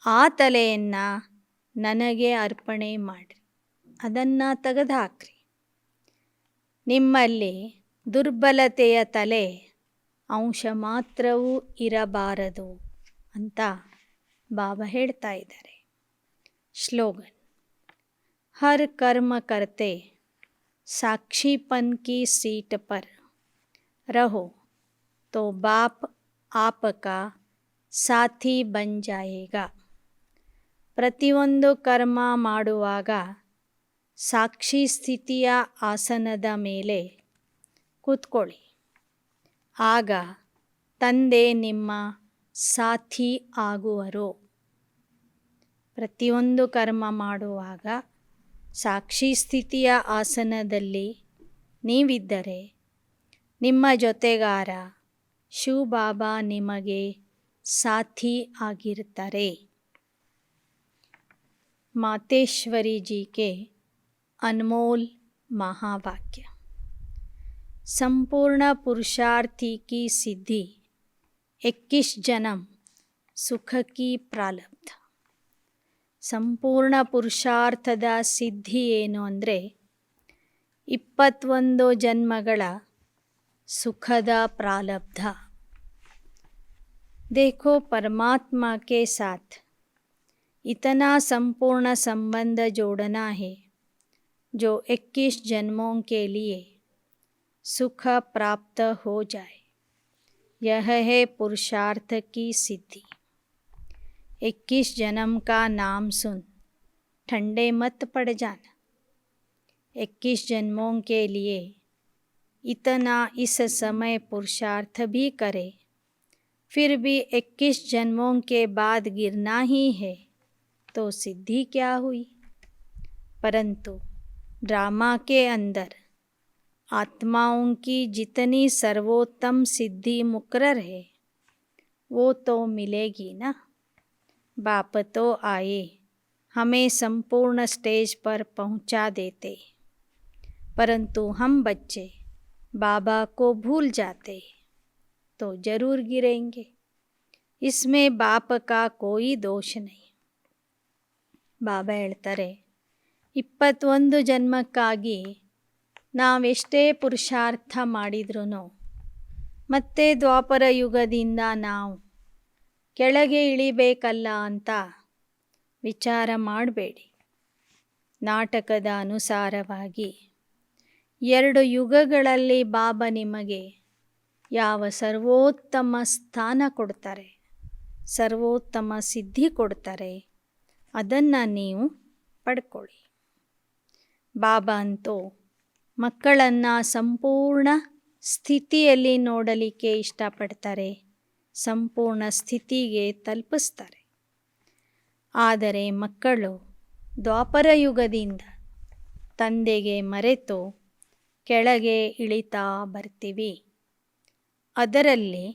ಆ ತಲೆಯನ್ನು ನನಗೆ ಅರ್ಪಣೆ ಮಾಡಿರಿ, ಅದನ್ನು ತೆಗೆದುಹಾಕ್ರಿ. ನಿಮ್ಮಲ್ಲಿ ದುರ್ಬಲತೆಯ ತಲೆ ಅಂಶ ಮಾತ್ರವೂ ಇರಬಾರದು ಅಂತ ಬಾಬಾ ಹೇಳ್ತಾ ಇದ್ದಾರೆ. ಸ್ಲೋಗನ್: हर कर्म करते साक्षीपन की सीट पर रहो तो बाप आपका ಸಾಥಿ ಬನ್ ಜಾಯೇಗಾ. ಪ್ರತಿಯೊಂದು ಕರ್ಮ ಮಾಡುವಾಗ ಸಾಕ್ಷಿ ಸ್ಥಿತಿಯ ಆಸನದ ಮೇಲೆ ಕೂತ್ಕೊಳ್ಳಿ. ಆಗ ತಂದೆ ನಿಮ್ಮ ಸಾಥಿ ಆಗುವರು. ಪ್ರತಿಯೊಂದು ಕರ್ಮ ಮಾಡುವಾಗ ಸಾಕ್ಷಿ ಸ್ಥಿತಿಯ ಆಸನದಲ್ಲಿ ನೀವಿದ್ದರೆ ನಿಮ್ಮ ಜೊತೆಗಾರ ಶಿವ ಬಾಬಾ ನಿಮಗೆ ಸಾಥಿ ಆಗಿರ್ತಾರೆ. मातेश्वरी जी के अनमोल महावाक्य. संपूर्ण पुरुषार्थी की सिद्धि 21 जन्म सुख की प्रारब्ध. ಸಂಪೂರ್ಣ ಪುರುಷಾರ್ಥದ ಸಿದ್ಧಿ ಏನು ಅಂದರೆ 21 ಜನ್ಮಗಳ ಸುಖದ ಪ್ರಾರಬ್ಧ. देखो परमात्मा के साथ इतना संपूर्ण संबंध जोड़ना है जो 21 जन्मों के लिए सुख प्राप्त हो जाए. यह है पुरुषार्थ की सिद्धि. 21 जन्म का नाम सुन ठंडे मत पड़ जाना. 21 जन्मों के लिए इतना इस समय पुरुषार्थ भी करे, फिर भी 21 जन्मों के बाद गिरना ही है तो सिद्धि क्या हुई. परंतु ड्रामा के अंदर आत्माओं की जितनी सर्वोत्तम सिद्धि मुकर्रर है वो तो मिलेगी ना. बाप तो आए हमें संपूर्ण स्टेज पर पहुंचा देते, परंतु हम बच्चे बाबा को भूल जाते तो जरूर गिरेंगे. इसमें बाप का कोई दोष नहीं. ಬಾಬಾ ಹೇಳ್ತಾರೆ 21 ಜನ್ಮಕ್ಕಾಗಿ ನಾವೆಷ್ಟೇ ಪುರುಷಾರ್ಥ ಮಾಡಿದ್ರೂ ಮತ್ತೆ ದ್ವಾಪರ ಯುಗದಿಂದ ನಾವು ಕೆಳಗೆ ಇಳಿಬೇಕಲ್ಲ ಅಂತ ವಿಚಾರ ಮಾಡಬೇಡಿ. ನಾಟಕದ ಅನುಸಾರವಾಗಿ 2 ಯುಗಗಳಲ್ಲಿ ಬಾಬಾ ನಿಮಗೆ ಯಾವ ಸರ್ವೋತ್ತಮ ಸ್ಥಾನ ಕೊಡ್ತಾರೆ, ಸರ್ವೋತ್ತಮ ಸಿದ್ಧಿ ಕೊಡ್ತಾರೆ, ಅದನ್ನು ನೀವು ಪಡ್ಕೊಳ್ಳಿ. ಬಾಬಾ ಅಂತೂ ಮಕ್ಕಳನ್ನು ಸಂಪೂರ್ಣ ಸ್ಥಿತಿಯಲ್ಲಿ ನೋಡಲಿಕ್ಕೆ ಇಷ್ಟಪಡ್ತಾರೆ, ಸಂಪೂರ್ಣ ಸ್ಥಿತಿಗೆ ತಲುಪಿಸ್ತಾರೆ. ಆದರೆ ಮಕ್ಕಳು ದ್ವಾಪರ ಯುಗದಿಂದ ತಂದೆಗೆ ಮರೆತು ಕೆಳಗೆ ಇಳಿತಾ ಬರ್ತೀವಿ. ಅದರಲ್ಲಿ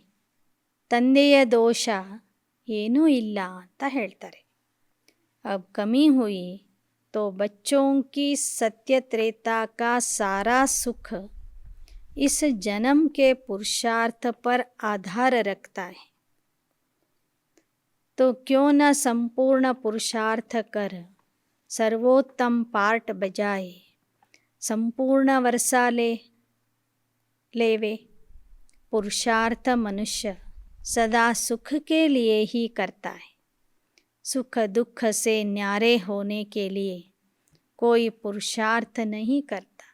ತಂದೆಯ ದೋಷ ಏನೂ ಇಲ್ಲ ಅಂತ ಹೇಳ್ತಾರೆ. अब कमी हुई तो बच्चों की सत्य त्रेता का सारा सुख इस जन्म के पुरुषार्थ पर आधार रखता है. तो क्यों न संपूर्ण पुरुषार्थ कर सर्वोत्तम पार्ट बजाए, संपूर्ण वर्षा लेवे. पुरुषार्थ मनुष्य सदा सुख के लिए ही करता है. सुख दुख से न्यारे होने के लिए कोई पुरुषार्थ नहीं करता.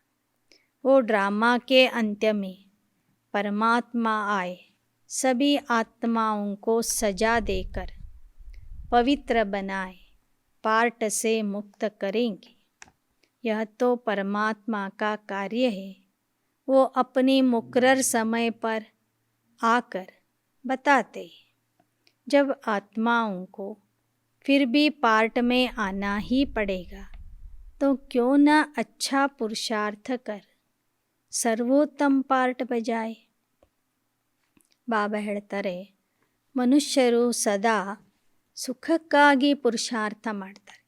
वो ड्रामा के अंत्य में परमात्मा आए सभी आत्माओं को सजा देकर पवित्र बनाए पार्ट से मुक्त करेंगे. यह तो परमात्मा का कार्य है. वो अपनी मुकर्रर समय पर आकर बताते हैं. जब आत्माओं को फिर भी पार्ट में आना ही पड़ेगा तो क्यों न अच्छा पुरुषार्थ कर सर्वोत्तम पार्ट बजाए. ಬಾಬಾ ಹೇಳ್ತಾರೆ ಮನುಷ್ಯರು ಸದಾ ಸುಖಕ್ಕಾಗಿ ಪುರುಷಾರ್ಥ ಮಾಡ್ತಾರೆ.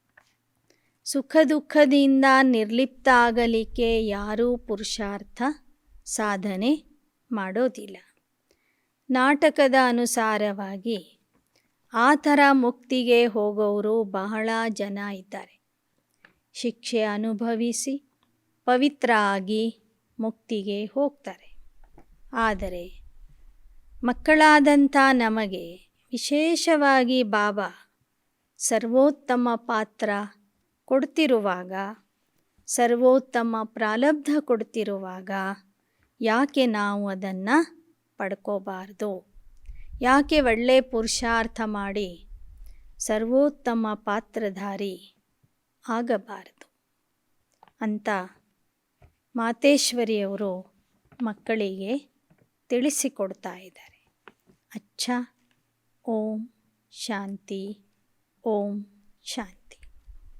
ಸುಖ ದುಃಖದಿಂದ ನಿರ್ಲಿಪ್ತ ಆಗಲಿಕ್ಕೆ ಯಾರೂ ಪುರುಷಾರ್ಥ ಸಾಧನೆ ಮಾಡೋದಿಲ್ಲ. ನಾಟಕದ ಅನುಸಾರವಾಗಿ ಆ ಥರ ಮುಕ್ತಿಗೆ ಹೋಗೋರು ಬಹಳ ಜನ ಇದ್ದಾರೆ. ಶಿಕ್ಷೆ ಅನುಭವಿಸಿ ಪವಿತ್ರ ಆಗಿ ಮುಕ್ತಿಗೆ ಹೋಗ್ತಾರೆ. ಆದರೆ ಮಕ್ಕಳಾದಂಥ ನಮಗೆ ವಿಶೇಷವಾಗಿ ಬಾಬಾ ಸರ್ವೋತ್ತಮ ಪಾತ್ರ ಕೊಡ್ತಿರುವಾಗ, ಸರ್ವೋತ್ತಮ ಪ್ರಾರಬ್ಧ ಕೊಡ್ತಿರುವಾಗ ಯಾಕೆ ನಾವು ಅದನ್ನು ಪಡ್ಕೋಬಾರ್ದು? ಯಾಕೆ ಒಳ್ಳೆ ಪುರುಷಾರ್ಥ ಮಾಡಿ ಸರ್ವೋತ್ತಮ ಪಾತ್ರಧಾರಿ ಆಗಬಾರದು ಅಂತ ಮಾತೇಶ್ವರಿಯವರು ಮಕ್ಕಳಿಗೆ ತಿಳಿಸಿಕೊಡ್ತಾ ಇದ್ದಾರೆ. ಅಚ್ಚಾ. ಓಂ ಶಾಂತಿ. ಓಂ ಶಾಂತಿ.